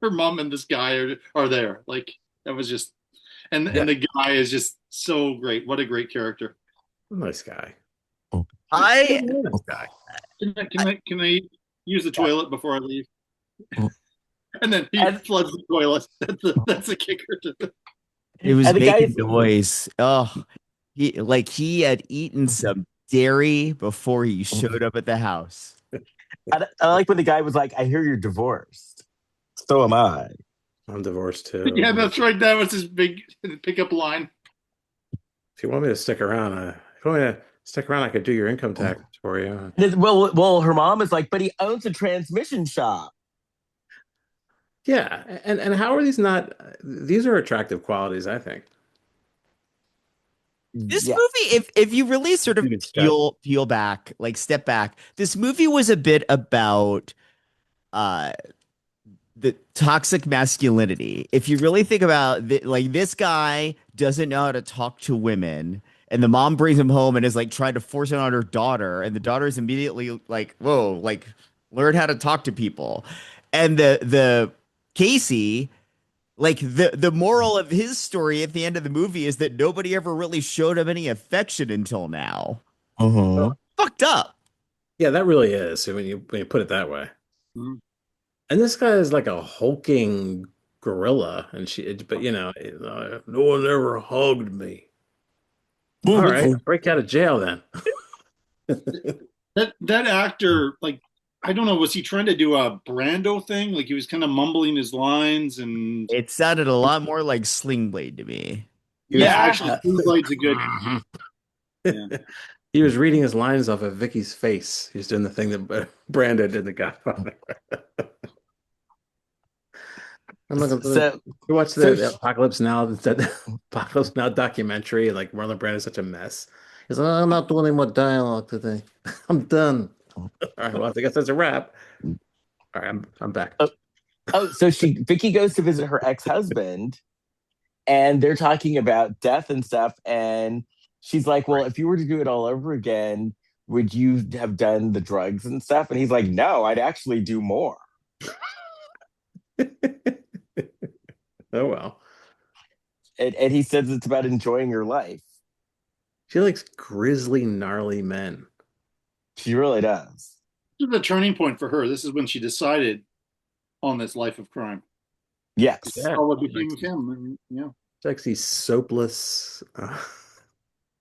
her mom and this guy are there. Like that was just and the guy is just so great. What a great character. Nice guy. Can I use the toilet before I leave? And then he floods the toilet. That's a kicker. It was making noise. Oh, he had eaten some dairy before he showed up at the house. I like when the guy was like, "I hear you're divorced." So am I. I'm divorced too. Yeah, that's right. That was his big pickup line. If you want me to stick around, I could do your income tax for you. Well, her mom is like, but he owns a transmission shop. Yeah, and how are these not? These are attractive qualities, I think. This movie, if you really sort of peel back, like step back, this movie was a bit about the toxic masculinity. If you really think about like this guy doesn't know how to talk to women, and the mom brings him home and is like trying to force it on her daughter, and the daughter is immediately like, "Whoa, like learn how to talk to people," and the Casey. Like the moral of his story at the end of the movie is that nobody ever really showed him any affection until now. Fucked up. Yeah, that really is when you put it that way. Mm-hmm. And this guy is like a hulking gorilla, but no one ever hugged me. All right, break out of jail then. that actor, like I don't know, was he trying to do a Brando thing? Like he was kind of mumbling his lines and It sounded a lot more like Sling Blade to me. yeah, actually Blue Blade's a good yeah. He was reading his lines off of Vicky's face. He was doing the thing that Brando did in The Godfather. I'm not gonna watch the Apocalypse Now, the Apocalypse Now documentary. Like Marlon Brando's such a mess. He's like, I'm not doing any more dialogue today. I'm done. All right, well, I guess that's a wrap. All right, I'm back. So Vicky goes to visit her ex-husband, and they're talking about death and stuff, and she's like, well, if you were to do it all over again, would you have done the drugs and stuff? And he's like, no, I'd actually do more. Oh, well. And he says it's about enjoying your life. She likes grizzly, gnarly men. She really does. This is the turning point for her. This is when she decided on this life of crime. Yes. Yeah. All what became of him. And, yeah. She likes these soapless,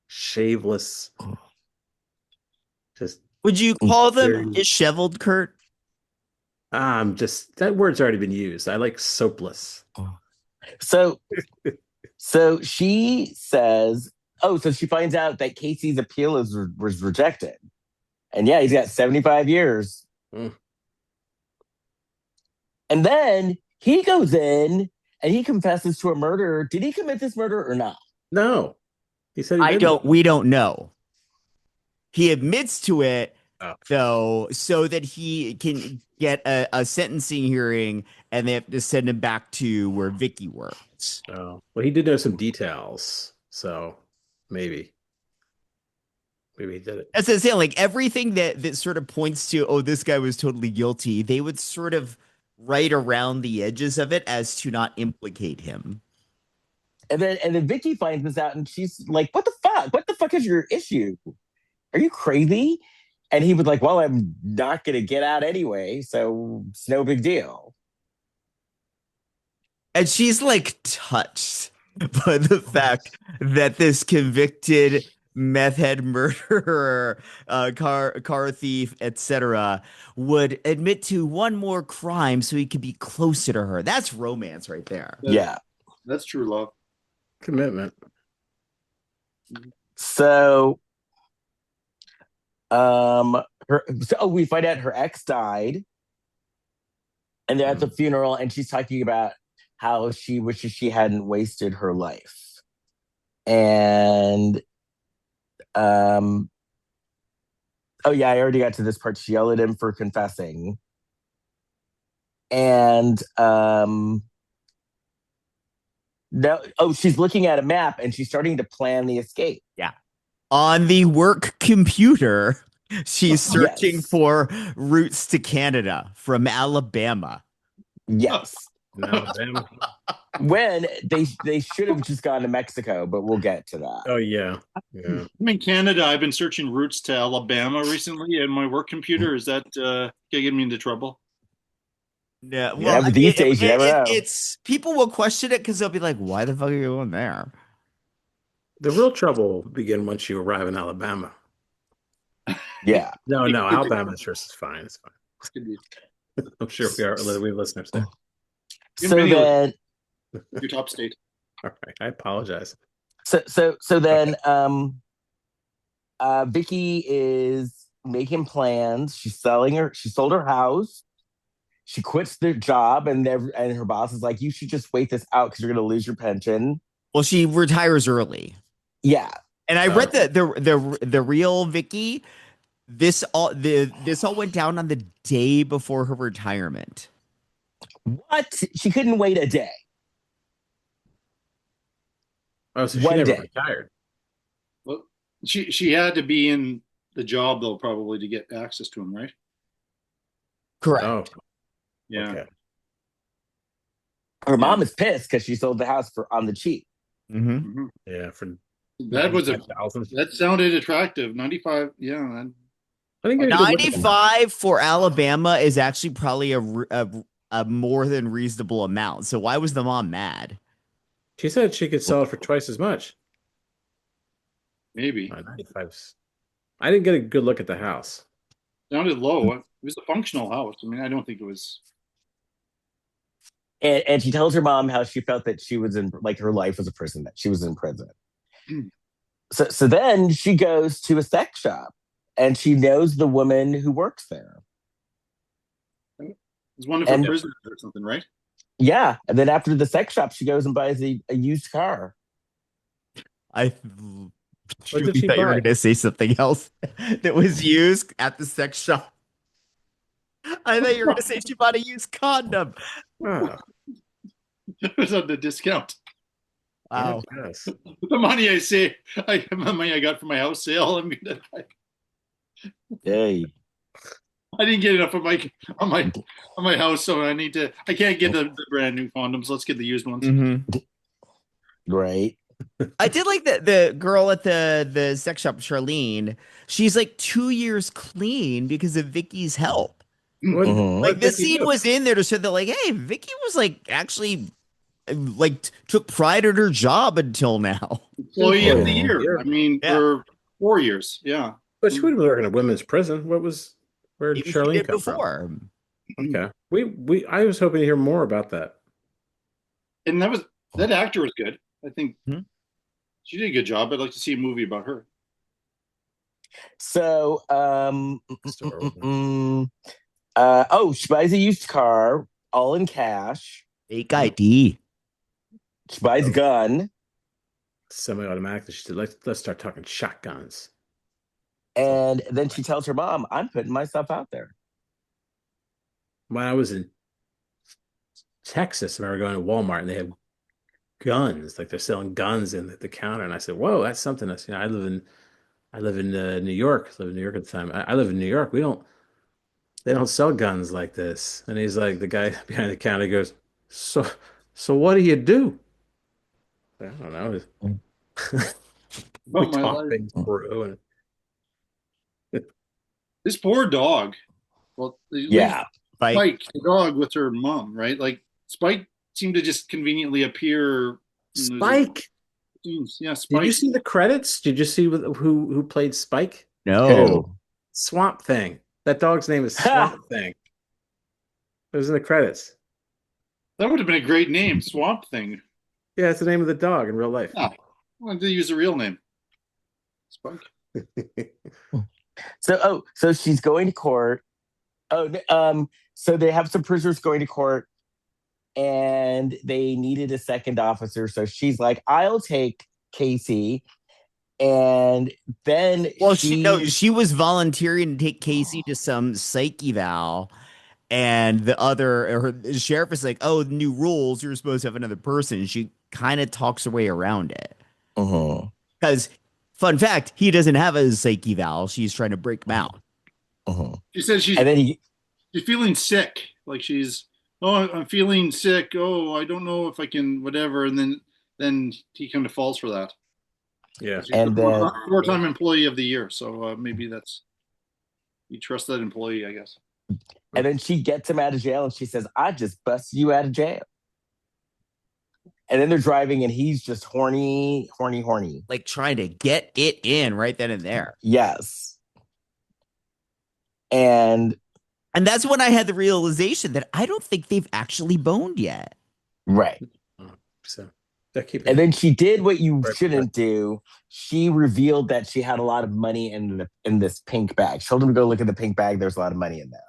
shaveless. Just. Would you call them disheveled, Kurt? Just that word's already been used. I like soapless. So she says, so she finds out that Casey's appeal was rejected. And yeah, he's got 75 years. Mm. And then he goes in and he confesses to a murder. Did he commit this murder or not? No. He said we don't know. He admits to it, though, so that he can get a sentencing hearing, and they have to send him back to where Vicky works. Oh, well, he did know some details, so maybe he did it. That's what I'm saying. Like everything that sort of points to, this guy was totally guilty, they would sort of write around the edges of it as to not implicate him. And then Vicky finds this out, and she's like, "What the fuck? What the fuck is your issue? Are you crazy?" And he was like, well, I'm not going to get out anyway, so it's no big deal. And she's like touched by the fact that this convicted meth head murderer, car thief, etc., would admit to one more crime so he could be closer to her. That's romance right there. That's true love. Commitment. So we find out her ex died, and they're at the funeral, and she's talking about how she wishes she hadn't wasted her life. And I already got to this part. She yelled at him for confessing. And she's looking at a map, and she's starting to plan the escape. Yeah. On the work computer, she's searching for routes to Canada from Alabama. Yes. Alabama. When they should have just gone to Mexico, but we'll get to that. Oh, yeah. I'm in Canada. I've been searching routes to Alabama recently in my work computer. Is that gonna get me into trouble? Yeah, well, but these days, you never know. It's people will question it because they'll be like, why the fuck are you going there? The real trouble will begin once you arrive in Alabama. Yeah. No, Alabama is fine. It's fine. I'm sure we have listeners there. So then, your top state. All right, I apologize. So then, Vicky is making plans. She sold her house. She quits their job, and her boss is like, "You should just wait this out because you're going to lose your pension." Well, she retires early. Yeah, and I read the real Vicky. This all went down on the day before her retirement. What? She couldn't wait a day. Oh, so she never retired. Well, she had to be in the job though, probably to get access to him, right? Correct. Oh, yeah. Okay. Her mom is pissed because she sold the house on the cheap. Mm-hmm. Mm-hmm. Yeah, that sounded attractive. 95. Yeah. I think 95 for Alabama is actually probably a more than reasonable amount. So why was the mom mad? She said she could sell it for twice as much. Maybe. 95. I didn't get a good look at the house. Sounded low. was a functional house. I mean, I don't think it was. And she tells her mom how she felt that she was in, like, her life was a prison, that she was in prison. So then she goes to a sex shop and she knows the woman who works there. It's one of her prisoners or something, right? Yeah. And then after the sex shop, she goes and buys a used car. I What did thought she you were buy? going to say something else that was used at the sex shop. I thought you were going to say she bought a used condom. Oh, It was on the discount. Wow. yes. The money the money I got from my house sale, I'm gonna. Hey. I didn't get enough on my house, so I can't get the brand new condoms. Let's get the used ones. Mm-hmm. Right. I did like the girl at the sex shop, Charlene. She's like 2 years clean because of Vicky's help. Like the scene was in there to show that, like, hey, Vicky was like actually like took pride in her job until now. Employee of the year. I mean, for 4 years. Yeah. But she would have worked in a women's prison. Where did Maybe Charlene she did come before. from? Okay. I was hoping to hear more about that. And that actor was good. I think she did a good job. I'd like to see a movie about her. So, she buys a used car, all in cash. Fake ID. She buys a gun. Semi-automatic. She said, let's start talking shotguns. And then she tells her mom, I'm putting myself out there. When I was in Texas, I remember going to Walmart and they have guns, like they're selling guns in the counter. And I said, whoa, that's something else. I live in New York. I lived in New York at the time. I live in New York. They don't sell guns like this. And he's like, the guy behind the counter goes, so what do you do? I don't know. We talk things through. And this poor dog. Well, Spike, the dog with her mom, right? Like Spike seemed to just conveniently appear. Spike. Yeah, Spike. Did you see the credits? Did you see who played Spike? No. Swamp Thing. That dog's name is Swamp Thing. It was in the credits. That would have been a great name, Swamp Thing. Yeah, it's the name of the dog in real life. Oh, why did they use a real name? Spike. So she's going to court. So they have some prisoners going to court, and they needed a second officer. So she's like, I'll take Casey. And then she was volunteering to take Casey to some psych eval, and the sheriff is like, oh, the new rules, you're supposed to have another person. She kind of talks her way around it. Because fun fact, he doesn't have a psych eval. She's trying to break him out. She says she's feeling sick. Like I'm feeling sick. Oh, I don't know if I can, whatever. And then he kind of falls for that. Yeah. She's and the four-time employee of the year. So maybe you trust that employee, I guess. And then she gets him out of jail and she says, I just busted you out of jail. And then they're driving and he's just horny. Like trying to get it in right then and there. Yes. And that's when I had the realization that I don't think they've actually boned yet. Right. So and then she did what you shouldn't do. She revealed that she had a lot of money in this pink bag. She told him to go look at the pink bag. There's a lot of money in there.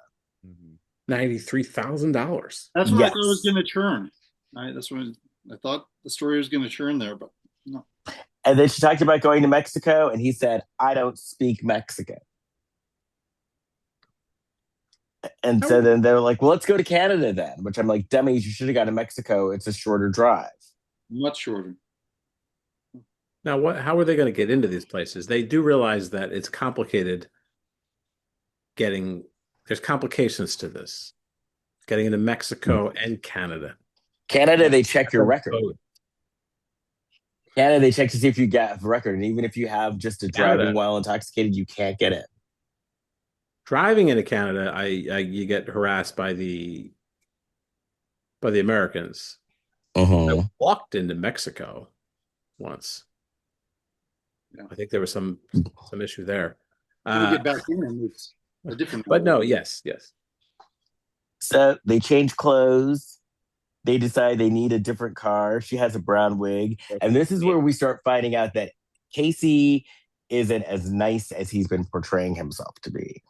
$93,000. That's what I thought it was going to churn. That's what I thought the story was going to churn there, but no. And then she talked about going to Mexico, and he said, I don't speak Mexican. And so then they're like, well, let's go to Canada then, which I'm like, dummies, you should have gone to Mexico. It's a shorter drive. Much shorter. Now, how are they going to get into these places? They do realize that it's complicated there's complications to this. Getting into Mexico and Canada. Canada, they check your record. Canada, they check to see if you got a record. And even if you have just a driving while intoxicated, you can't get in. Driving into Canada, you get harassed by the Americans. I walked into Mexico once. Yeah. I think there was some issue there. Get back in. A different. But no, yes. So they change clothes. They decide they need a different car. She has a brown wig. And this is where we start finding out that Casey isn't as nice as he's been portraying himself to be.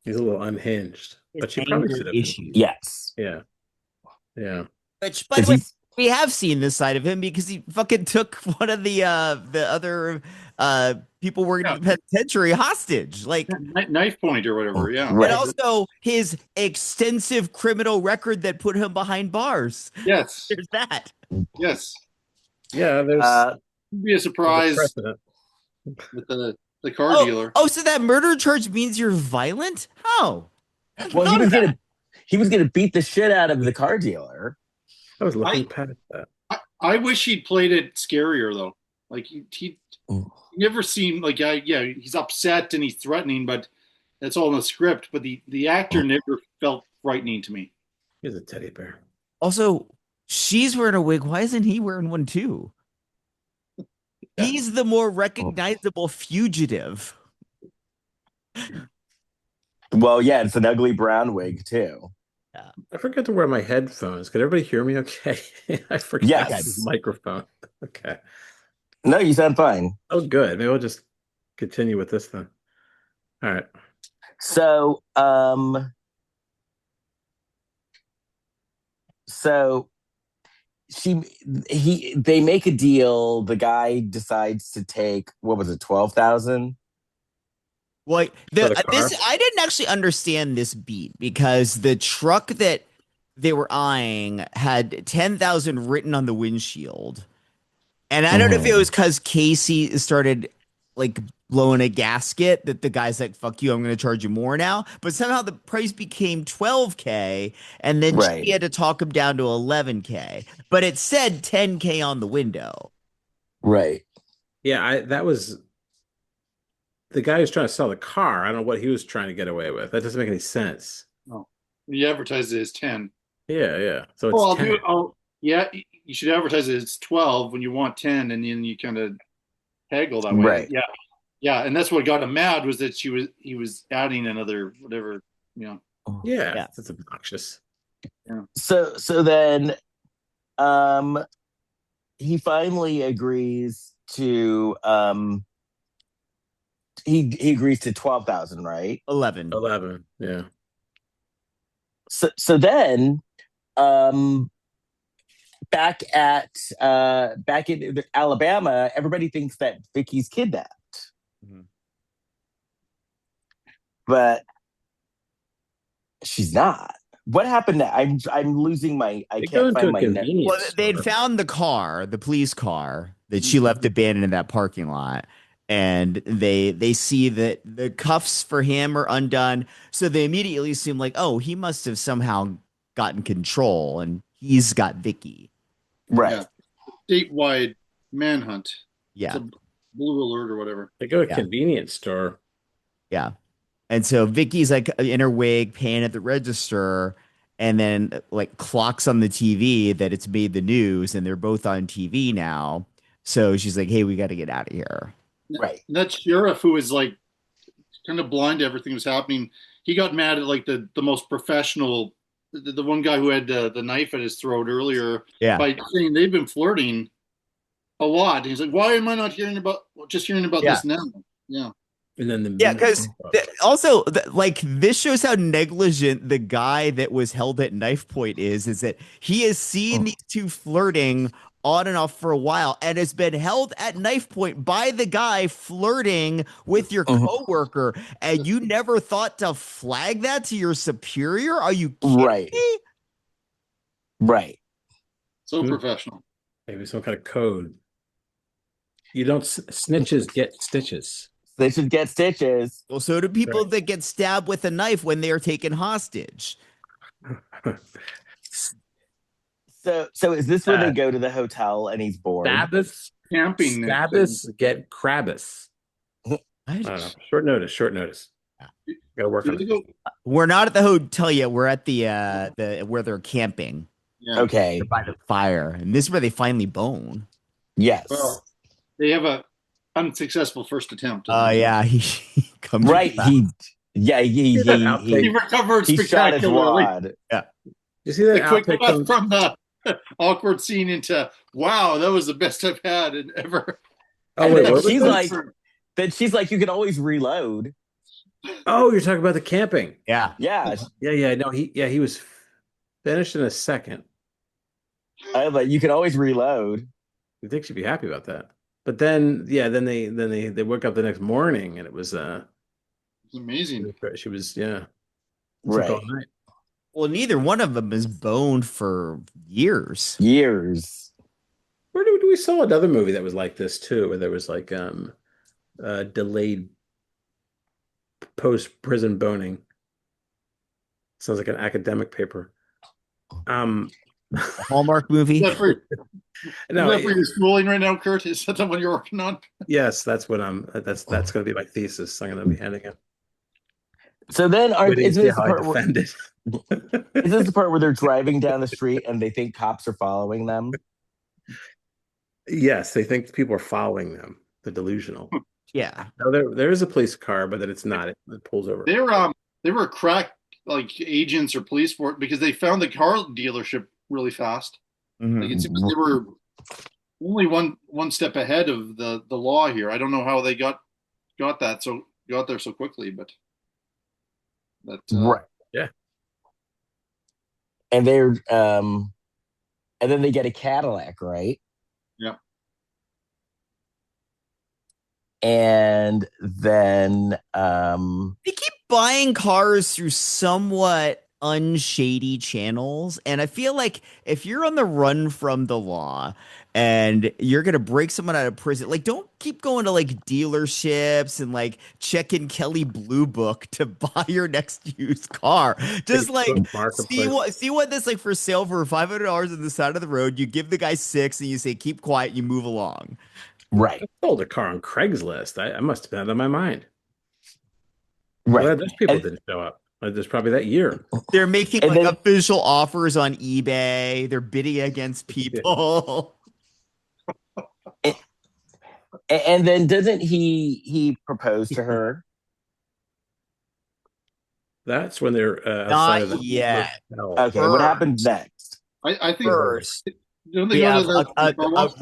He's a little unhinged. But she probably should have. Yes. Yeah. Which, by the way, we have seen this side of him because he fucking took one of the other people working in the penitentiary hostage, like knife point or whatever. Yeah, right. And also his extensive criminal record that put him behind bars. Yes, there's that. Yes, yeah. There's be a surprise with the car dealer. Oh, so that murder charge means you're violent? How? Well, he was gonna beat the shit out of the car dealer. I was looking past that. I wish he'd played it scarier though. Like he never seemed like he's upset and he's threatening, but that's all in the script. But the actor never felt frightening to me. He's a teddy bear. Also, she's wearing a wig. Why isn't he wearing one too? Yeah. He's the more recognizable fugitive. Well, yeah, it's an ugly brown wig too. Yeah. I forgot to wear my headphones. Could everybody hear me okay? I forgot this microphone. Okay. No, you sound fine. Oh, good. Maybe we'll just continue with this then. All right. So, they make a deal. The guy decides to take, what was it, 12,000? Well, I didn't actually understand this beat because the truck that they were eyeing had 10,000 written on the windshield. And I don't know if it was because Casey started like blowing a gasket that the guy's like, fuck you, I'm going to charge you more now. But somehow the price became $12K and then she had to talk him down to $11K. But it said $10K on the window. Right. Yeah, that was the guy who's trying to sell the car. I don't know what he was trying to get away with. That doesn't make any sense. Oh, he advertised it as 10. Yeah. So it's 10. Yeah, you should advertise it as 12 when you want 10, and then you kind of haggle that way. Right. Yeah, and that's what got him mad was that he was adding another whatever, Yeah, that's obnoxious. Yeah. So then, he finally agrees to he agrees to 12,000, right? 11, yeah. So then, back in Alabama, everybody thinks that Vicky's kidnapped. Mm-hmm. But she's not. What happened? I'm losing my. I can't find my notes. Well, they'd found the car, the police car that she left abandoned in that parking lot, and they see that the cuffs for him are undone, so they immediately assume like, oh, he must have somehow gotten control, and he's got Vicky. Right. Yeah. Statewide manhunt. Yeah. It's a blue alert or whatever. They go to a convenience store. Yeah. And so Vicky's like in her wig, paying at the register, and then like clocks on the TV that it's made the news, and they're both on TV now. So she's like, "Hey, we got to get out of here." Right. That sheriff who was like kind of blind to everything that was happening, he got mad at like the most professional, the one guy who had the knife at his throat earlier, by saying they've been flirting a lot. And he's like, "Why am I not hearing about this now?" Yeah. And then because also like this shows how negligent the guy that was held at knife point is that he has seen these two flirting on and off for a while and has been held at knife point by the guy flirting with your coworker, and you never thought to flag that to your superior? Are you kidding me? Right. So professional. Maybe some kind of code. You don't snitches get stitches. They should get stitches. Well, so do people that get stabbed with a knife when they are taken hostage. So is this where they go to the hotel and he's bored? Stabbus camping. Stabbus get Krabbus. I don't know. Short notice. Yeah. Gotta work on it. We're not at the hotel yet. We're at the where they're camping. Yeah. Okay. They're by the fire, and this is where they finally bone. Yes. Well, they have a unsuccessful first attempt. Yeah, he comes right. Yeah, See that outtake? He recovered he shot his spectacularly. wad. Yeah. You see that The quick outtake cut from the awkward scene into, wow, that was the best I've had in ever. Oh And wait, then what was she's this? like, you can always reload. Oh, you're talking about the camping. Yeah. Yeah, Yeah. No, he was finished in a second. I was like, you can always reload. I think she'd be happy about that. But then they woke up the next morning and it was It's amazing. she was took Right. all night. Well, neither one of them is boned for years. Years. Where do we saw another movie that was like this too, where there was like delayed post prison boning. Sounds like an academic paper. A Hallmark movie. Is that for, No, is that for your schooling right now, Kurt? Is that the one you're working on? yes, that's what that's going to be my thesis. I'm going to be handing it. So then, is this the part where they're driving down the street and they think cops are following them? Yes, they think people are following them. They're delusional. Yeah. No, there is a police car, but then it's not. It pulls over. They were crack like agents or police for it because they found the car dealership really fast. Mhm. Like they were only one step ahead of the law here. I don't know how they got there so quickly, but Right. Yeah. And they're and then they get a Cadillac, right? Yeah. And then They keep buying cars through somewhat unshady channels. And I feel like if you're on the run from the law and you're going to break someone out of prison, like don't keep going to like dealerships and like checking Kelly Blue Book to buy your next used car. Just like see what this like for sale for $500 on the side of the road. You give the guy $6 and you say, keep quiet. You move along. right. I sold a car on Craigslist. I must have had it on my mind. Right. Well, those people didn't show up. There's probably that year. They're making like official offers on eBay. They're bidding against people. And then doesn't he propose to her? That's when they're outside Not of the yet. motel. Okay, what happens next? I think First, don't they we go have to the car wash?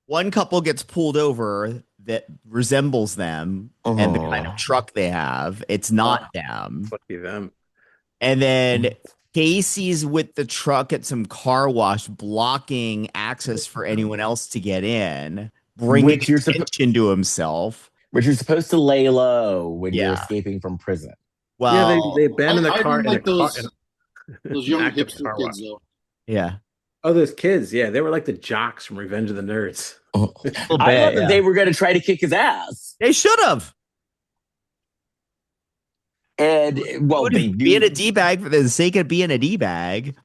one couple gets pulled over that resembles them and the kind of truck they have. It's not them. Lucky them. And then Casey's with the truck at some car wash, blocking access for anyone else to get in, bringing attention to himself. Which you're supposed to lay low when you're escaping from prison. Well, yeah, they abandoned the car. Like those young hipster kids, though. Yeah. Oh, those kids. Yeah, they were like the jocks from Revenge of the Nerds. I thought that they were going to try to kick his ass. They should have. And they being a D-bag for the sake of being a D-bag.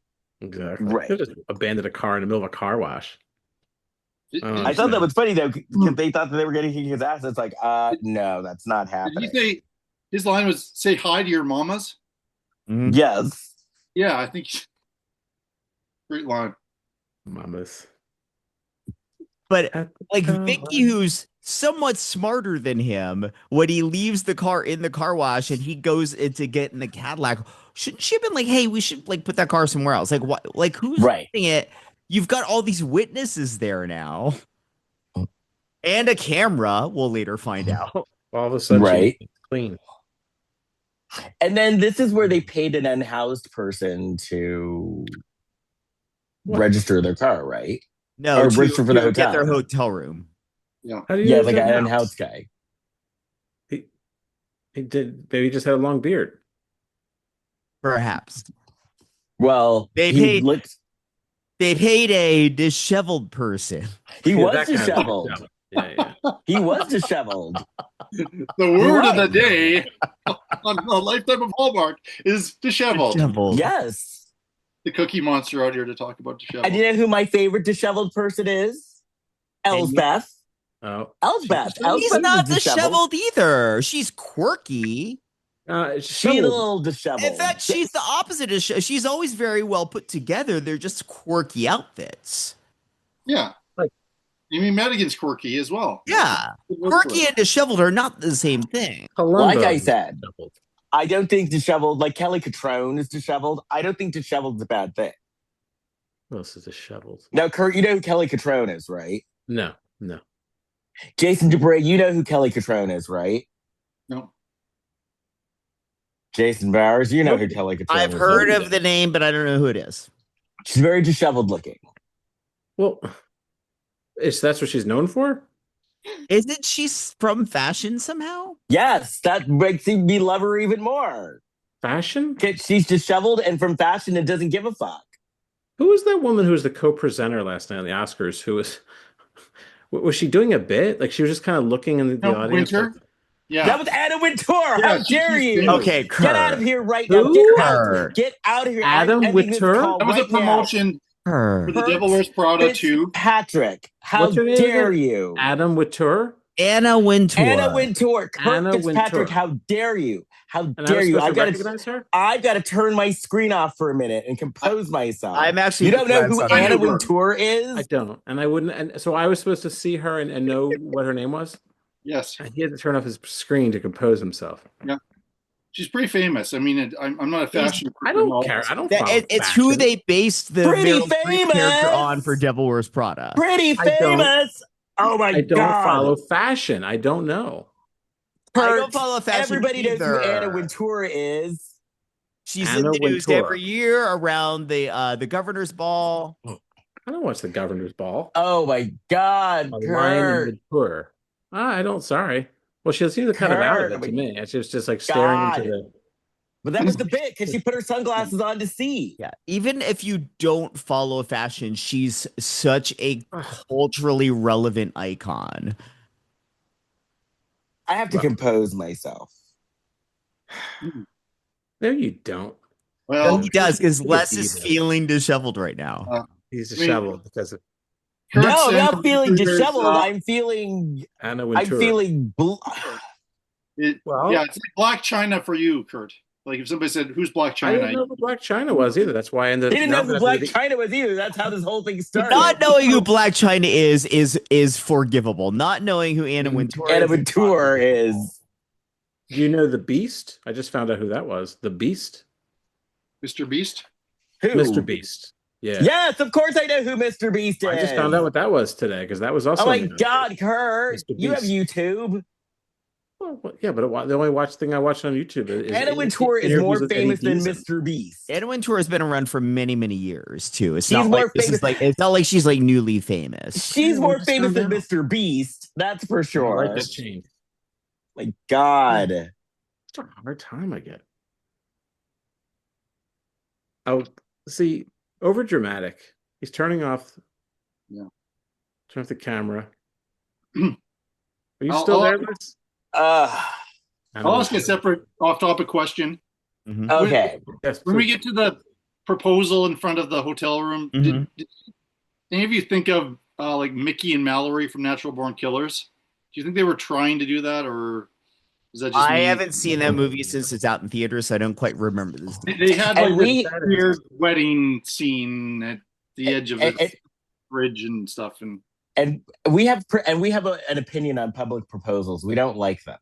Exactly. Right. They just abandoned a car in the middle of a car wash. I thought that was funny though, because they thought that they were going to kick his ass. It's like, no, that's not happening. Did you say his line was "Say hi to your mamas"? Mm-hmm. Yes. Yeah, I think great line. Mamas. But like Vicky, who's somewhat smarter than him, when he leaves the car in the car wash and he goes in to get in the Cadillac, shouldn't she have been like, hey, we should like put that car somewhere else? Like what? Like who's doing it? You've got all these witnesses there now. And a camera, we'll later find out. All of a sudden, she's clean. And then this is where they paid an unhoused person to register their car, right? No, or register for the hotel. Get their hotel room. Yeah, like an unhoused guy. He did. Maybe he just had a long beard. Perhaps. Well, they paid a disheveled person. He was disheveled. He was disheveled. The word of the day on a Lifetime of Hallmark is disheveled. Yes. The Cookie Monster out here to talk about disheveled. And you know who my favorite disheveled person is? Elsbeth. Oh, Elsbeth. She's not disheveled either. She's quirky. She's a little disheveled. In fact, she's the opposite of she's always very well put together. They're just quirky outfits. Yeah. Like Amy Madigan's quirky as well. Yeah. Quirky and disheveled are not the same thing. Like I said, I don't think disheveled, like Kelly Catrone is disheveled. I don't think disheveled is a bad thing. What else is disheveled? Now, Kurt, you know who Kelly Catrone is, right? No. Jason Dubray, you know who Kelly Catrone is, right? No. Jason Bowers, you know who Kelly Catrone is. I've heard of the name, but I don't know who it is. She's very disheveled looking. Well, that's what she's known for? Isn't she from fashion somehow? Yes, that makes me love her even more. Fashion? She's disheveled and from fashion and doesn't give a fuck. Who was that woman who was the co-presenter last night on the Oscars? Who was she doing a bit? Like she was just kind of looking in the audience. Winter? Yeah. That was Anna Wintour. How dare you? Okay, Kurt. Get out of here right Who? now. Get out of here. Adam Wintour? That was a promotion for The Devil Wears Prada 2. Patrick, how dare you? Adam Wintour? Anna Wintour. Anna Wintour. Anna Fitzpatrick, Wintour. how dare you? How And dare you? I've got to turn my screen off for a minute and compose myself. I'm actually. You don't know who Anna Wintour. Wintour is? I don't. And I wouldn't. And so I was supposed to see her and know what her name was? Yes. And he had to turn off his screen to compose himself. Yeah. She's pretty famous. I mean, I'm not a fashion. I don't care. I don't follow It's fashion. who they based the Pretty Meryl Streep famous. character on for Devil Wears Prada. Pretty I don't- famous. Oh my I don't god! follow fashion. I don't know. I don't follow fashion Everybody knows either. who Anna Wintour is. She's Anna in the news Wintour. every year around the governor's ball. I don't watch the Governor's Ball. Oh my god, Lion Kurt. and Tour. I don't. Sorry. Well, she seems kind of out of it to me. She was just like staring God. into the. But that was the bit because she put her sunglasses on to see. Yeah, even if you don't follow fashion, she's such a culturally relevant icon. I have to compose myself. No, you don't. Well, He does because Les he is does. feeling disheveled right now. He's I mean, disheveled because of Kurt No, I'm said not feeling there's, disheveled. I'm feeling. Anna Wintour. Well, yeah, it's like Blac Chyna for you, Kurt. Like if somebody said, "Who's Blac I didn't Chyna?" know who Blac Chyna was either. That's why I ended he up. didn't know who Blac Chyna was either. That's how this whole thing started. Not knowing who Blac Chyna is forgivable. Not knowing who Anna Wintour Anna Wintour is. Do you know the Beast? I just found out who that was. The Beast, Mr. Beast. Who? Mr. Beast. Yeah. Yes, of course I know who Mr. Beast is. I just found out what that was today because that was also. Oh my on the god, Kurt! Mr. You have Beast. YouTube. Well, yeah, but the only thing I watch on YouTube is Anna Wintour is more interviews with famous Eddie than Deason. Mr. Beast. Anna Wintour has been around for many, many years too. It's She's not more like this is famous- like it's not like she's like newly famous. She's more just famous found than out. Mr. Beast. That's for I sure. like this change. My god. It's a hard time I get. Oh, see, over dramatic. He's turning off. Yeah. Turn off the camera. Are you I'll- still I'll- there, Liz? I'll ask a separate off-topic question. Mhm. Okay. Yes, When we please. get to the proposal in front of the hotel room, Mhm. did any of you think of like Mickey and Mallory from Natural Born Killers? Do you think they were trying to do that, or is that just I me? haven't seen that movie since it's out in theaters, so I don't quite remember this. They had And like we- this weird wedding scene at the edge of And- the bridge and stuff, and And we have an opinion on public proposals. We don't like them.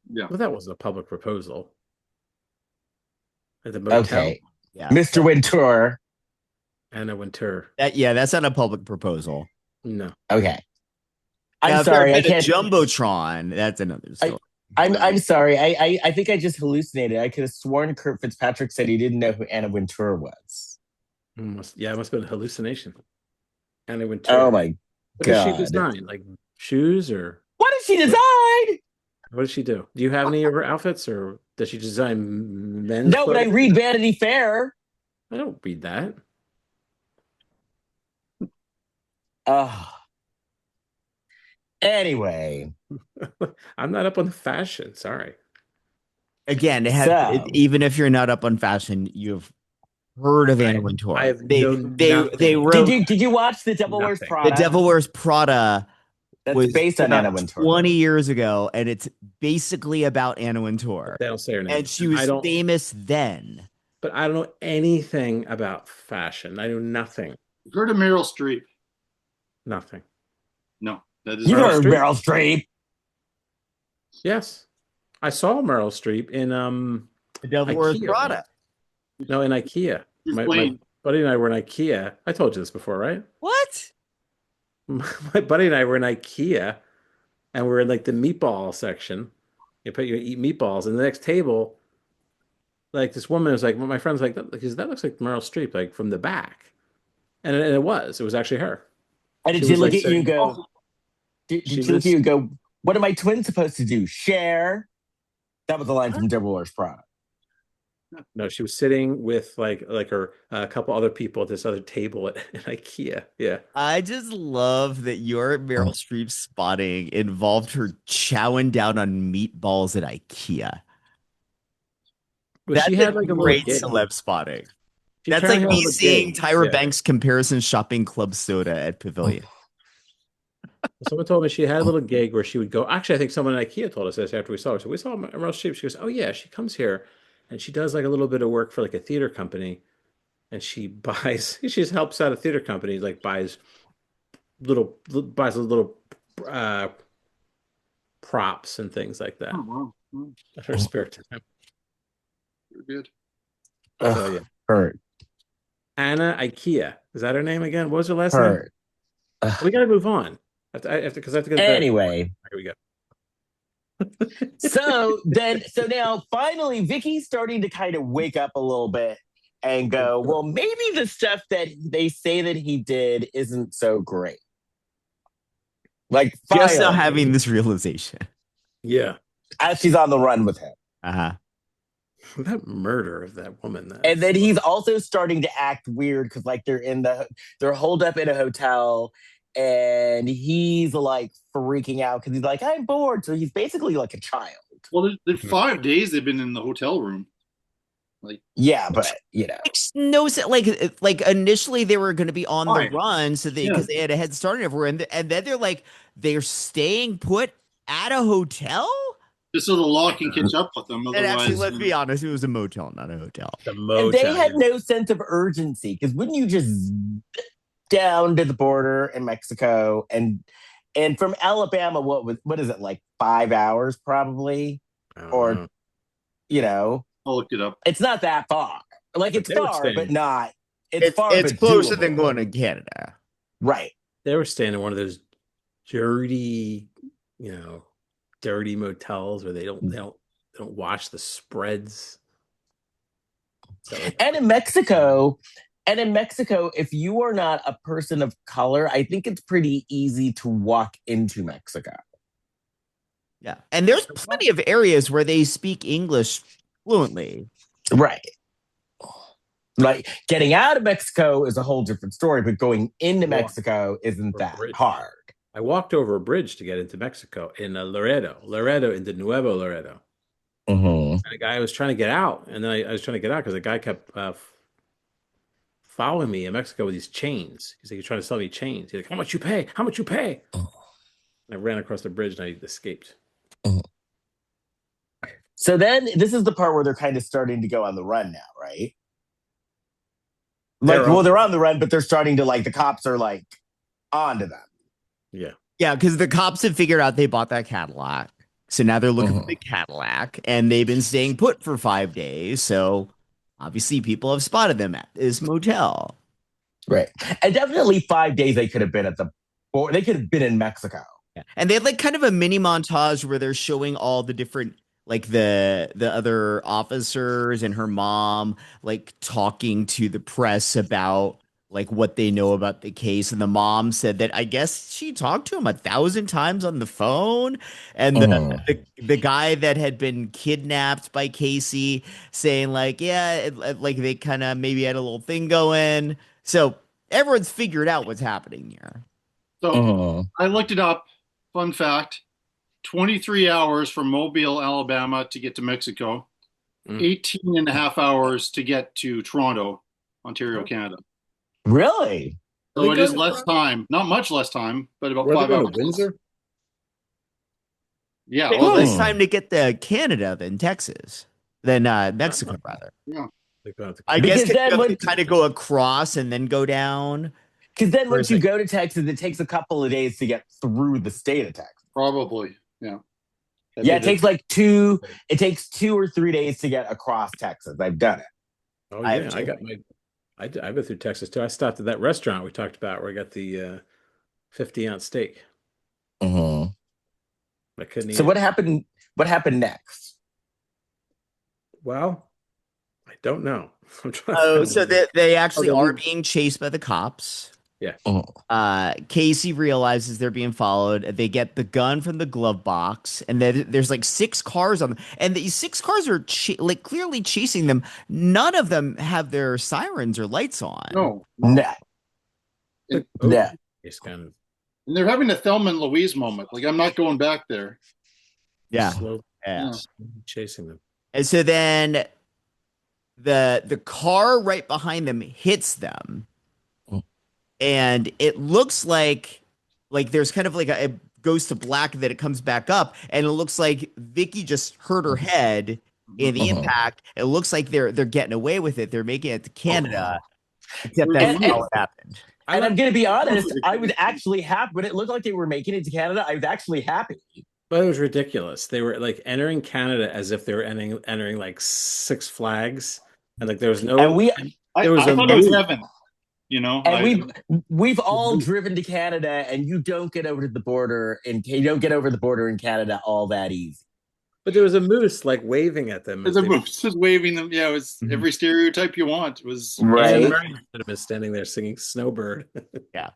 yeah. Well, that wasn't a public proposal. At the motel. Okay. Yeah, Mr. Wintour. Anna Wintour. that's not a public proposal. No. Okay. I'm Now, if there sorry. I had been a can't. Jumbotron. That's another story. I'm sorry. I think I just hallucinated. I could have sworn Kurt Fitzpatrick said he didn't know who Anna Wintour was. It must have been a hallucination. Anna Wintour. Oh my What does she god. design? Like shoes or What did she design? what does she do? Do you have any of her outfits or does she design men's No, but I clothing? read Vanity Fair. I don't read that. Anyway, I'm not up on the fashion. Sorry. Again, So- even if you're not up on fashion, you've heard of Anna Wintour. I have They known they nothing. wrote did you watch The Devil Wears Nothing. Prada? The Devil Wears Prada. That's was based on about Anna Wintour. 20 years ago, and it's basically about Anna Wintour. They don't say her name. And she was famous then. But I don't know anything about fashion. I know nothing. You've heard of Meryl Streep? Nothing. No, that is You Meryl heard Streep? Meryl Streep. Yes. I saw Meryl Streep in The Devil Wears IKEA. Prada. No, in IKEA. My Explain. buddy and I were in IKEA. I told you this before, right? What? My buddy and I were in IKEA, and we're in like the meatball section. You eat meatballs, and the next table, like this woman was like, my friend's like, that looks like Meryl Streep, like from the back, and it was actually her. And did She she was, look like, at you and saying- go, did She she look at was- you and go, what are my twins supposed to do? Share? That was the line from Devil Wears Prada. No, she was sitting with like her a couple other people at this other table at IKEA. Yeah, I just love that your Meryl Streep spotting involved her chowing down on meatballs at IKEA. but That's she had a like a little great gig. celeb spotting. She That's apparently like had a me little seeing gig. Tyra Yeah. Banks comparison shopping club soda at Pavilion. Someone told me she had a little gig where she would go. Actually, I think someone at IKEA told us this after we saw her. So we saw Meryl Streep. She goes, "Oh yeah, she comes here, and she does like a little bit of work for like a theater company, and she buys. She just helps out a theater company, like buys little uh, props and things like that Oh, wow. Mm, at her spare time." very good. So yeah, Hurt. Anna IKEA, is that her name again? What was her last Hurt. name? We got to move on. Because I have to get to bed. Anyway, Here we go. so now finally Vicky's starting to kind of wake up a little bit and go, well, maybe the stuff that they say that he did isn't so great. Like Just now finally, having this realization. Yeah, as she's on the run with him. Uh-huh. that murder of that woman. And then he's also starting to act weird because like they're holed up in a hotel and he's like freaking out because he's like, I'm bored. So he's basically like a child. Well, there's 5 days they've been in the hotel room. Yeah, but you know. Makes no sense. Like initially they were going to be on the Fine. run, so because they had a head start everywhere, and then they're staying put at a hotel. Just so the law can catch up with them. And actually, Otherwise, let's be honest, it was a motel, not a hotel. the And motel. they had no sense of urgency because wouldn't you just down to the border in Mexico and from Alabama, what is it, like 5 hours probably? I don't or- know. You know, I looked it up. it's not that far. Like it's They were far, staying- but not. It's far. It's but closer doable. than going to Canada. Right. They were staying in one of those dirty, dirty motels where they don't wash the spreads. So, And in Mexico, if you are not a person of color, I think it's pretty easy to walk into Mexico. Yeah, and there's plenty of areas where they speak English fluently. Right. Like getting out of Mexico is a whole different story, but going into Mexico isn't that bridge. hard. I walked over a bridge to get into Mexico in Laredo into Nuevo Laredo. Mm-hmm. And a guy was trying to get out, and then I was trying to get out because the guy kept following me in Mexico with these chains. He's like, he's trying to sell me chains. He's like, how much you pay? How much you pay? And I ran across the bridge and I escaped. So then this is the part where they're kind of starting to go on the run now, right? They're on the run, but they're starting to the cops are onto them. Yeah. Yeah, because the cops have figured out they bought that Cadillac. So now they're looking for the Cadillac, and they've been staying put for 5 days. So obviously people have spotted them at this motel. Right. And definitely 5 days they could have been they could have been in Mexico. Yeah. And they had kind of a mini montage where they're showing all the different the other officers and her mom talking to the press about what they know about the case. And the mom said that I guess she talked to him 1,000 times on the phone. And the guy that had been kidnapped by Casey saying they kind of maybe had a little thing going. So everyone's figured out what's happening here. So I looked it up. Fun fact. 23 hours from Mobile, Alabama to get to Mexico. 18 and a half hours to get to Toronto, Ontario, Canada. Really? So it is less time. Not much less time, but about 5 hours. Windsor? Yeah. Well, Well, it's time to get to Canada than Mexico, rather. Yeah. I guess Because then they kind of go across and then go down. Because then Or once is you it- go to Texas, it takes a couple of days to get through the state of Texas. Probably. Yeah. Yeah, it takes like 2 or 3 days to get across Texas. I've done it. Oh yeah, I've been through Texas too. I stopped at that restaurant we talked about where I got the 50-ounce steak. Mm-hmm. I couldn't eat So it. what happened next? Well, I don't know. I'm trying to Oh, find so it. they actually Oh, are being chased by the cops. Yeah. Casey realizes they're being followed. They get the gun from the glove box, and then there's like 6 cars on them, and these 6 cars are like clearly chasing them. None of them have their sirens or lights on. No. No. No. It's kind of And they're having a Thelma and Louise moment. Like, I'm not going back there. Yeah. slow Yeah. chasing them. And so then the car right behind them hits them, and it looks like there's kind of like it goes to black, that it comes back up, and it looks like Vicky just hurt her head in the impact. It looks like they're getting away with it. They're making it to Canada, except that's not what happened. And I'm going to be honest, I was actually happy when it looked like they were making it to Canada. I was actually happy. But it was ridiculous. They were like entering Canada as if they were entering like Six Flags, and like there was no. And I there was a thought it was move. heaven. You know, and we've all driven to Canada, and you don't get over the border, and you don't get over the border in Canada all that easy. But there was a moose like waving at them. There's a moose was waving them. Yeah, it was every stereotype you want. It was Right. And Murray should have been standing there singing Snowbird. Yeah.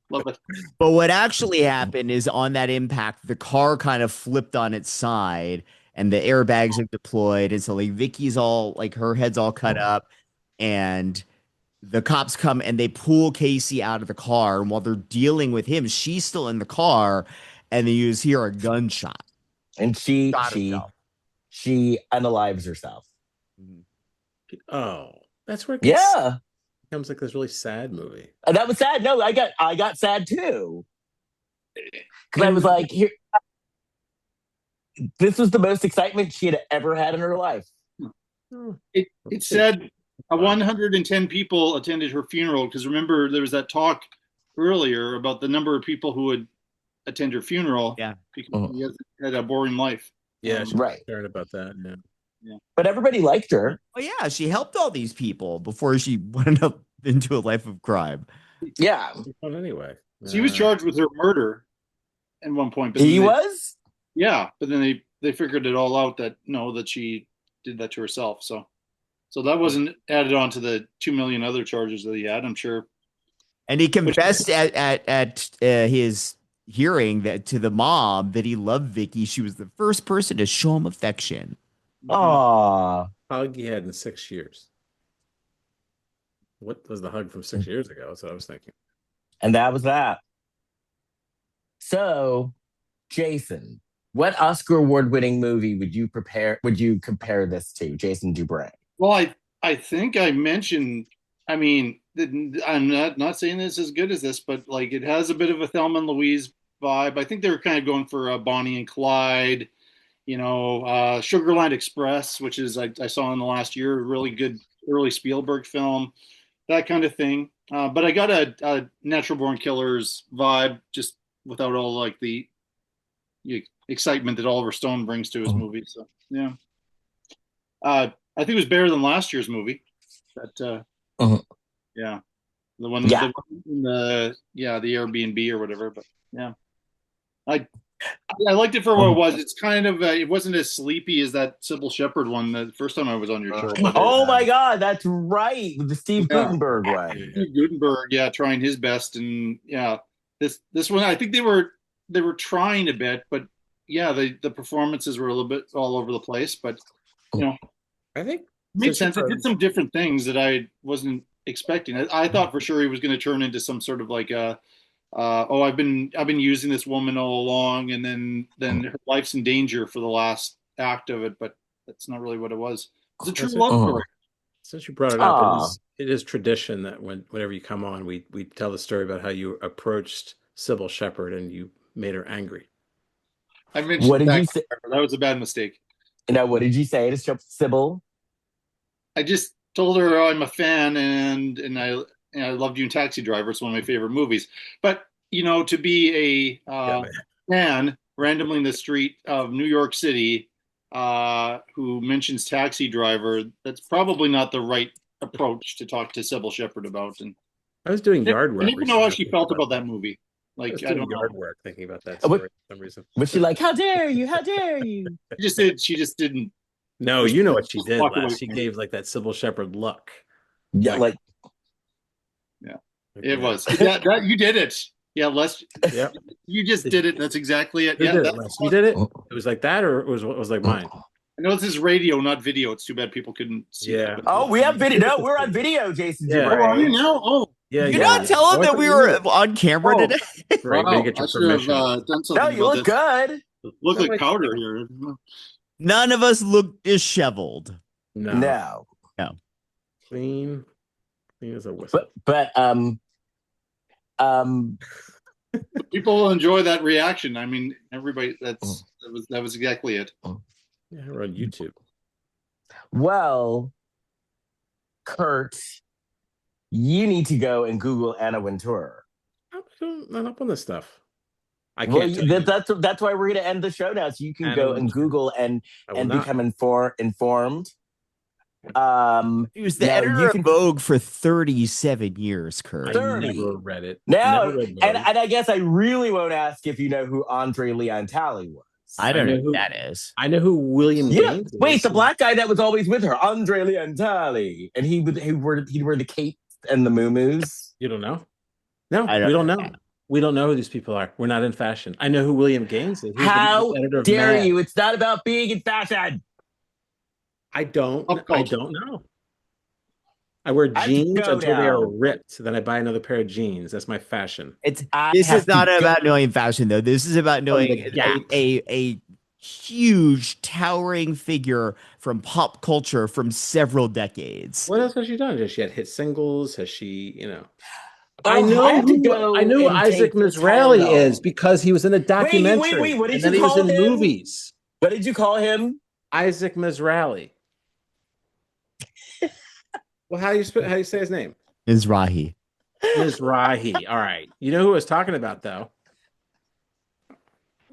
Love it. But what actually happened is, on that impact, the car kind of flipped on its side, and the airbags are deployed. And so like Vicky's all like, her head's all cut up, and the cops come and they pull Casey out of the car. And while they're dealing with him, she's still in the car, and they hear a gunshot. And she unalives herself. Oh, that's where it becomes like this really sad movie. And that was sad. No, I got sad too. Because I was like, here, this was the most excitement she had ever had in her life. It said 110 people attended her funeral, because remember there was that talk earlier about the number of people who would attend her funeral. Yeah, because he had a boring life. Yeah, she's right. concerned about that. Yeah. But everybody liked her. Oh yeah, she helped all these people before she went up into a life of crime. Yeah. Well, anyway, So he was charged with her murder at one point. But He was? Yeah, but then they figured it all out that she did that to herself. So that wasn't added on to the 2 million other charges that he had, I'm sure. And he confessed at his hearing that to the mom that he loved Vicky. She was the first person to show him affection. Aww. hug he had in 6 years. What was the hug from 6 years ago? That's what I was thinking. And that was that. So, Jason, what Oscar award-winning movie would you compare this to, Jason Dubray? Well, I think I mentioned, I mean, I'm not saying this as good as this, but like it has a bit of a Thelma and Louise vibe. I think they were kind of going for Bonnie and Clyde, Sugarland Express, which is I saw in the last year, a really good early Spielberg film, that kind of thing. But I got a Natural Born Killers vibe, just without all like the excitement that Oliver Stone brings to his movie. So yeah, I think it was better than last year's movie. But yeah, the one, the Airbnb or whatever. But yeah, I liked it for what it was. It's kind of it wasn't as sleepy as that Sybil Shepherd one the first time I was on your show. Oh my God, that's right, the Steve Guttenberg one. Steve Guttenberg, trying his best, and this one I think they were trying a bit, but the performances were a little bit all over the place. But I think it made sense. It did some different things that I wasn't expecting. I thought for sure he was going to turn into some sort of like I've been using this woman all along, and then her life's in danger for the last act of it, but that's not really what it was. It's a true love story. Since you brought it up, it is tradition that whenever you come on, we tell the story about how you approached Sybil Shepherd and you made her angry. I mentioned what did you say? That was a bad mistake. Now, what did you say to Sybil? I just told her I'm a fan, and I loved you in Taxi Driver. It's one of my favorite movies. But to be a man randomly in the street of New York City who mentions Taxi Driver, that's probably not the right approach to talk to Sybil Shepherd about. And I was doing yard I work. don't even know how she felt about that movie. I was doing yard work thinking about that What- story for some reason. Was she like, how dare you? How dare you? She just didn't. No, you know what she did, Walk away Les. She from gave like that Sybil Shepherd look. Yeah, like It was. That you did it. Yeah, Les. Yep. You just did it. That's exactly it. Who Yeah, did it, Les? You did it? It was like that, or it was like mine? I know this is radio, not video. It's too bad people couldn't see. Yeah. That. oh, we have video. No, we're on video, Jason. Yeah. Dubray. Oh, are you now? Oh, Yeah, You yeah. not tell him that we were on camera Oh. today? Right, wow. we get your I should have permission. done something. No, you about look this. good. Look like powder here. None of us look disheveled. No. No, Clean as a whistle. but People will enjoy that reaction. I mean, everybody. That was exactly it. Yeah, we're on YouTube. well, Kurt, you need to go and Google Anna Wintour. I'm not up on this stuff. I Well, can't. tell you. that's why we're going to end the show now, so you can Anna go and Wintour. Google and I will not. become informed. He was the No, editor you of can- Vogue for 37 years, I Kurt. 30. never read it. Now, Never read and Vogue. I guess I really won't ask if you know who Andre Leon Talley was. I don't I know know who who- that is. I know who William Yeah, Gaines is. wait, the black guy that was always with her, Andre Leon Talley, and he'd wear the cape and the muumuus. You don't know? No, I don't we don't know. know. We don't know who these people are. We're not in fashion. I know who William Gaines is. He's the How editor of dare Mad. you? It's not about being in fashion. I don't Subculture. know. I wear I have to jeans go until they are now. ripped. Then I buy another pair of jeans. That's my fashion. This have is not to go. about knowing fashion, though. This is about knowing the Gap. a huge, towering figure from pop culture from several decades. What else has she done? Has she had hit singles? Has she, Oh, I know have to who go I know who and Isaac take the Mizrahi Tylenol. is because he was in a documentary. wait, what did and then you he was call in him? movies. What did you call him? Isaac Mizrahi. Well, how do you say his name? Mizrahi. Mizrahi. All right. You know who I was talking about though?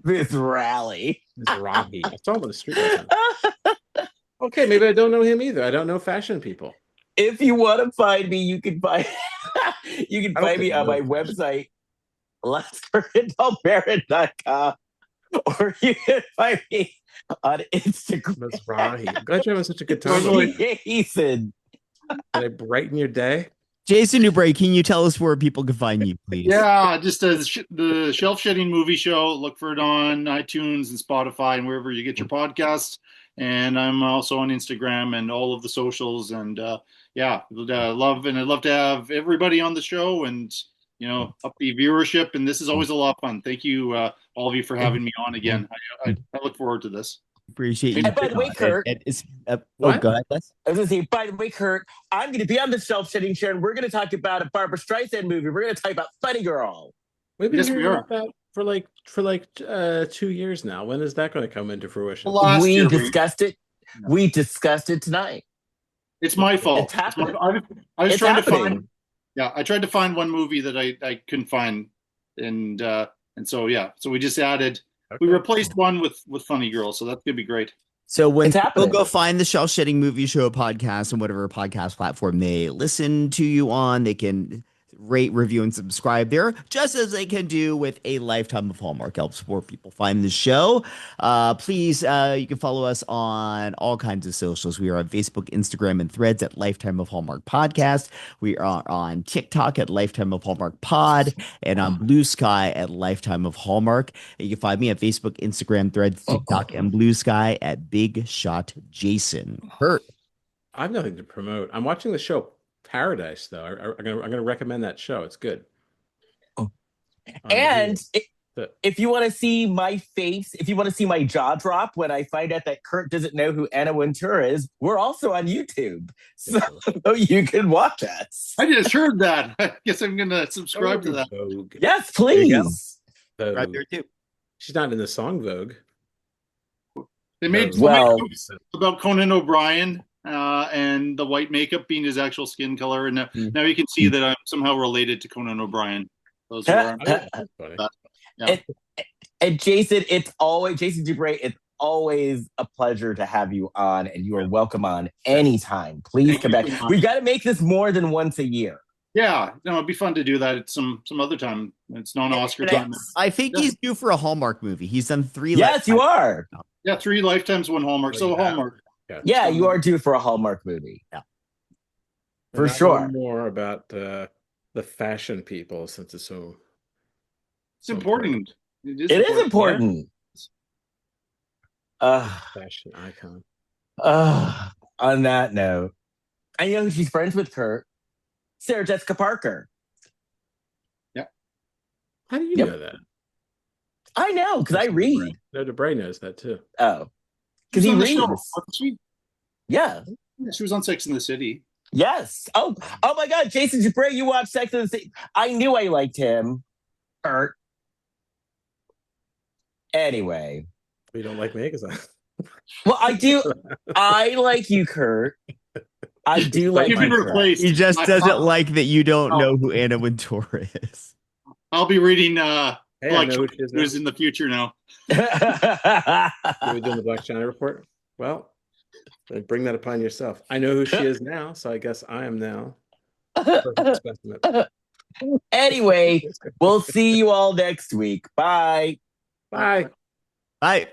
This rally. Mizrahi. I saw him on the street last night. Okay, maybe I don't know him either. I don't know fashion people. If you want to find me, you can find don't me on my think website, lifetimeofhallmark.com, or you can find me on Instagram. Mizrahi. I'm glad you're having such a good time. Jason. Did I brighten your day? Jason Dubray, can you tell us where people can find you, please? Yeah, just the Shelf Shedding Movie Show. Look for it on iTunes and Spotify and wherever you get your podcasts. And I'm also on Instagram and all of the socials. And I'd love to have everybody on the show and up the viewership. And this is always a lot of fun. Thank you, all of you, for having me on again. I look forward to this. Appreciate you. And by the way, Kurt, What? go ahead, Les. I was going to say, by the way, Kurt, I'm going to be on the Shelf Shedding Show, and we're going to talk about a Barbara Streisand movie. We're going to talk about Funny Girl. We've been Yes, hearing we are. about that for like 2 years now. When is that going to come into fruition? Last We year, discussed it. We discussed it tonight. It's my fault. It's happening. I was It's trying to happening. find. Yeah, I tried to find one movie that I couldn't find, and so we just added. We replaced one with Funny Girl, so that's gonna be great. So when It's people happening. go find the Shelf Shedding Movie Show podcast on whatever podcast platform they listen to you on, they can rate, review, and subscribe there, just as they can do with a Lifetime of Hallmark. Help support people find the show. Please, you can follow us on all kinds of socials. We are on Facebook, Instagram, and Threads at Lifetime of Hallmark Podcast. We are on TikTok at Lifetime of Hallmark Pod, and on Bluesky at Lifetime of Hallmark. And you can find me at Facebook, Instagram, Threads, TikTok, and Bluesky at Big Shot Jason. Kurt. I have nothing to promote. I'm watching the show Paradise, though. I'm gonna recommend that show. It's good. And The- if you want to see my face, if you want to see my jaw drop when I find out that Kurt doesn't know who Anna Wintour is, we're also on YouTube. So you can watch us. I just heard that. I guess I'm gonna subscribe to that. Vogue. Yes, There you go. please. Vogue. Right there, too. She's not in the song Vogue. They made Well- jokes about Conan O'Brien and the white makeup being his actual skin color, and now you can see that I'm somehow related to Conan O'Brien. Those were That's funny. Yeah. And Jason Dubray, it's always a pleasure to have you on, and you are welcome on anytime. Please come back. We've got to make this more than once a year. Yeah, no, it'd be fun to do that at some other time. It's not an Oscar time. I think he's due for a Hallmark movie. He's done 3. Yes, you are. Yeah, 3 lifetimes, 1 Hallmark. So Hallmark. Yeah, you are due for a Hallmark movie. Yeah, for sure. More about the fashion people, since it's so. It's important. It is important. Fashion icon. On that note, I know she's friends with Kurt. Sarah Jessica Parker. Yep. How do you know that? I know, because I read. No, Dubray knows that too. Oh. Because he reads. Yeah. She was on Sex and the City. Yes. Oh my God, Jason Dubray, you watched Sex and the City. I knew I liked him. Kurt. Anyway. You don't like me because Well, I do. I like you, Kurt. I do like You've been replaced. he just doesn't like that you don't know who Anna Wintour is. I'll be reading Blac Chyna who's in the future now. Are we doing the Blac Chyna report? Well, bring that upon yourself. I know who she is now, so I guess I am now. Anyway, we'll see you all next week. Bye. Bye. Bye.